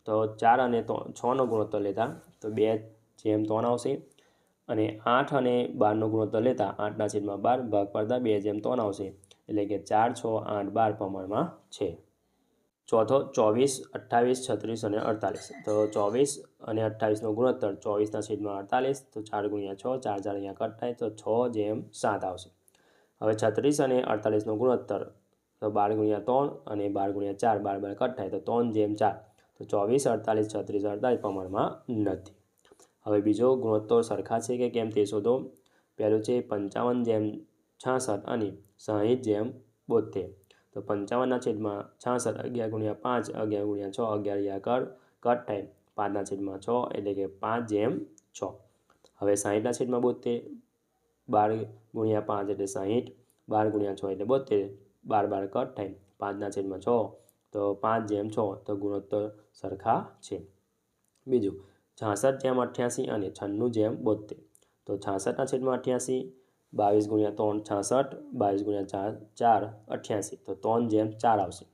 A: તો 4 અને 6નો ગુણોત્તર લેતા તો 2:3 આવશે. અને 8 અને 12નો ગુણોત્તર લેતા 8/12 ભાગ પાડતા 2:3 આવશે. એટલે કે 4, 6, 8, 12 પ્રમાણમાં છે. ચોથો 24, 28, 36 અને 48. તો 24 અને 28નો ગુણોત્તર 24/48 તો 4 ગુણ્યા 6, 4 4 અહીંયા કટ થાય તો 6:7 આવશે. હવે 36 અને 48નો ગુણોત્તર તો 12 ગુણ્યા 3 અને 12 ગુણ્યા 4, 12 કટ થાય તો 3:4 તો 24, 48, 36, 48 પ્રમાણમાં નથી. હવે બીજો ગુણોત્તર સરખા છે કે કેમ તે શોધો. પહેલું છે 55:66 અને 60:72. તો 55/66 11 ગુણ્યા 5, 11 ગુણ્યા 6, 11 અહીંયા કટ થાય 5/6 એટલે કે 5:6. હવે 60/72 12 ગુણ્યા 5 એટલે 60, 12 ગુણ્યા 6 એટલે 72, 12 કટ થાય 5/6 તો 5:6 તો ગુણોત્તર સરખા છે. બીજું 66:88 અને 96:72. તો 66/88 22 ગુણ્યા 3 66, 22 ગુણ્યા 4 88 તો 3:4 આવશે.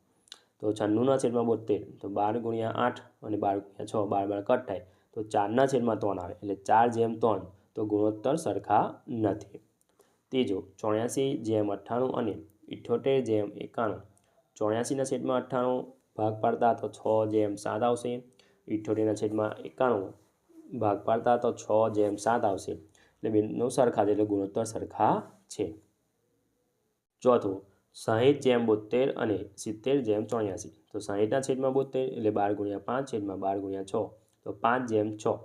A: તો 96/72 તો 12 ગુણ્યા 8 અને 12 ગુણ્યા 6, 12 કટ થાય તો 4/3 આવે. એટલે 4:3 તો ગુણોત્તર સરખા નથી. ત્રીજો 84:98 અને 78:91. 84/98 ભાગ પાડતા તો 6:7 આવશે. 78/91 ભાગ પાડતા તો 6:7 આવશે. એટલે બેનું સરખા છે, એટલે ગુણોત્તર સરખા છે. ચોથું 60:72 અને 70:84. તો 60/72 એટલે 12 ગુણ્યા 5 12 ગુણ્યા 6 તો 5:6.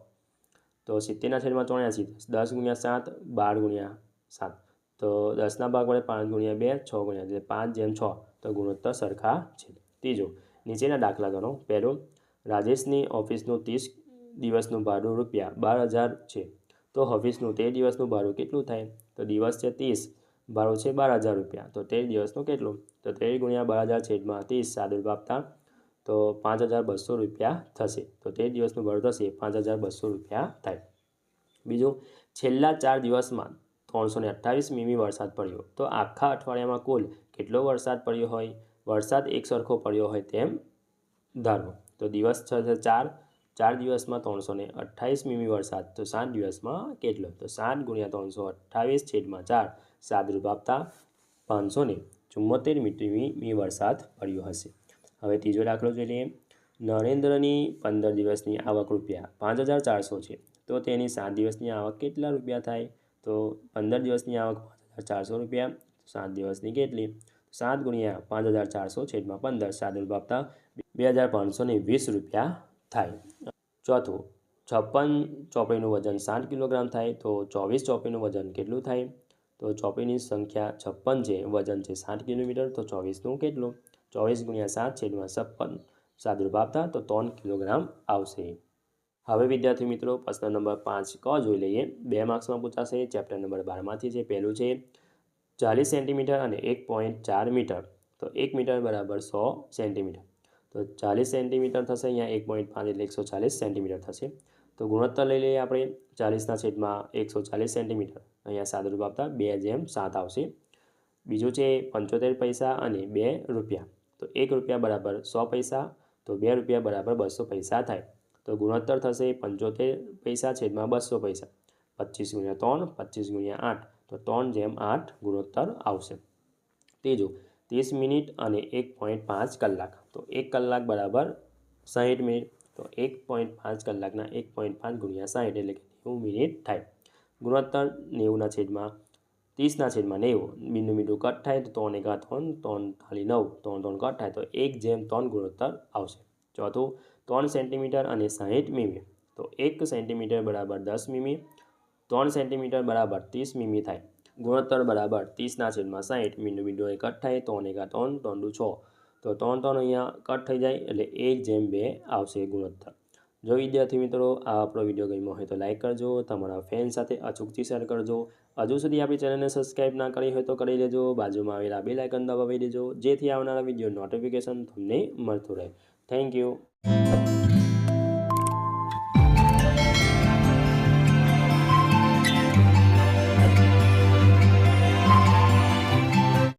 A: તો 70/84 10 ગુણ્યા 7, 12 ગુણ્યા 7 તો 10ના ભાગ વડે 5 ગુણ્યા 2, 6 ગુણ્યા એટલે 5:6 તો ગુણોત્તર સરખા છે. ત્રીજો નીચેના દાખલા ગણો. પહેલો રાજેશની ઓફિસનું 30 દિવસનું ભાડું ₹12,000 છે. તો ઓફિસનું 13 દિવસનું ભાડું કેટલું થાય. તો દિવસ છે 30, ભાડું છે ₹12,000. તો 13 દિવસનું કેટલું. તો 13 ગુણ્યા 12,000 છેદમાં 30 સાદુરૂપ આપતા તો ₹5,200 થશે. તો 13 દિવસનું ભાડું થશે ₹5,200 થાય. બીજું છેલ્લા 4 દિવસમાં 328 મીમી વરસાદ પડ્યો. તો આખા અઠવાડિયામાં કુલ કેટલો વરસાદ પડ્યો હોય. વરસાદ એક સરખો પડ્યો હોય તેમ ધારો. તો દિવસ છે 4 દિવસમાં 328 મીમી વરસાદ. તો 7 દિવસમાં કેટલો. તો 7 ગુણ્યા 328 છેદમાં 4 સાદુરૂપ આપતા 574 મીમી વરસાદ પડ્યો હશે. હવે ત્રીજો દાખલો જોઈ લઈએ. નરેન્દ્રની 15 દિવસની આવક ₹5,400 છે. તો તેની 7 દિવસની આવક કેટલા રૂપિયા થાય. તો 15 દિવસની આવક ₹5,400. 7 દિવસની કેટલી. 7 ગુણ્યા 5,400 છેદમાં 15 સાદુરૂપ આપતા ₹2,520 થાય. ચોથું 56 ચોપડીનું વજન 60 કિલોગ્રામ થાય. તો 24 ચોપડીનું વજન કેટલું થાય. તો ચોપડીની સંખ્યા 56 છે, વજન છે 60 કિલોમીટર. તો 24નું કેટલું. 24 ગુણ્યા 7 છેદમાં 56 સાદુરૂપ આપતા તો 3 કિલોગ્રામ આવશે. હવે વિદ્યાર્થી મિત્રો પ્રશ્ન નંબર 5 જોઈ લઈએ. 2 માર્ક્સમાં પૂછાશે. ચેપ્ટર નંબર 12માંથી છે. પહેલું છે 40 સેન્ટીમીટર અને 1.4 મીટર. તો 1 મીટર બરાબર 100 સેન્ટીમીટર. તો 40 સેન્ટીમીટર થશે, અહીંયા 1.5 એટલે 140 સેન્ટીમીટર થશે. તો ગુણોત્તર લઈ લઈએ આપણે 40/140 સેન્ટીમીટર. અહીંયા સાદુરૂપ આપતા 2:7 આવશે. બીજું છે 75 પૈસા અને 2 રૂપિયા. તો 1 રૂપિયા બરાબર 100 પૈસા, તો 2 રૂપિયા બરાબર 200 પૈસા થાય. તો ગુણોત્તર થશે 75 પૈસા છેદમાં 200 પૈસા. 25 × 3, 25 × 8, તો 3:8 ગુણોત્તર આવશે. ત્રીજું 30 મિનિટ અને 1.5 કલાક. તો 1 કલાક બરાબર 60 મિનિટ. તો 1.5 કલાકના 1.5 × 60 એટલે કે 90 મિનિટ થાય. ગુણોત્તર 90/30/90. બીનું મીઠું કટ થાય તો 3 × 3, 3 ખાલી 9, 3 કટ થાય તો 1:3 ગુણોત્તર આવશે. ચોથું 3 સેન્ટીમીટર અને 60 મીમી. તો 1 સેન્ટીમીટર બરાબર 10 મીમી, 3 સેન્ટીમીટર બરાબર 30 મીમી થાય. ગુણોત્તર બરાબર 30/60. મીંડું કટ થાય 3 × 3, 3 × 6, તો 3 અહીંયા કટ થઈ જાય એટલે 1:2 આવશે ગુણોત્તર. જો વિદ્યાર્થી મિત્રો આ આપણો વિડીયો ગમ્યો હોય તો લાઇક કરજો, તમારા ફ્રેન્ડ સાથે અચૂકથી શેર કરજો. હજુ સુધી આપણી ચેનલને સબસ્ક્રાઈબ ના કરી હોય તો કરી લેજો. બાજુમાં આવેલા બેલ આઇકન દબાવી દેજો, જેથી આવનારા વિડીયો નોટિફિકેશન તમને મળતું રહે. Thank you.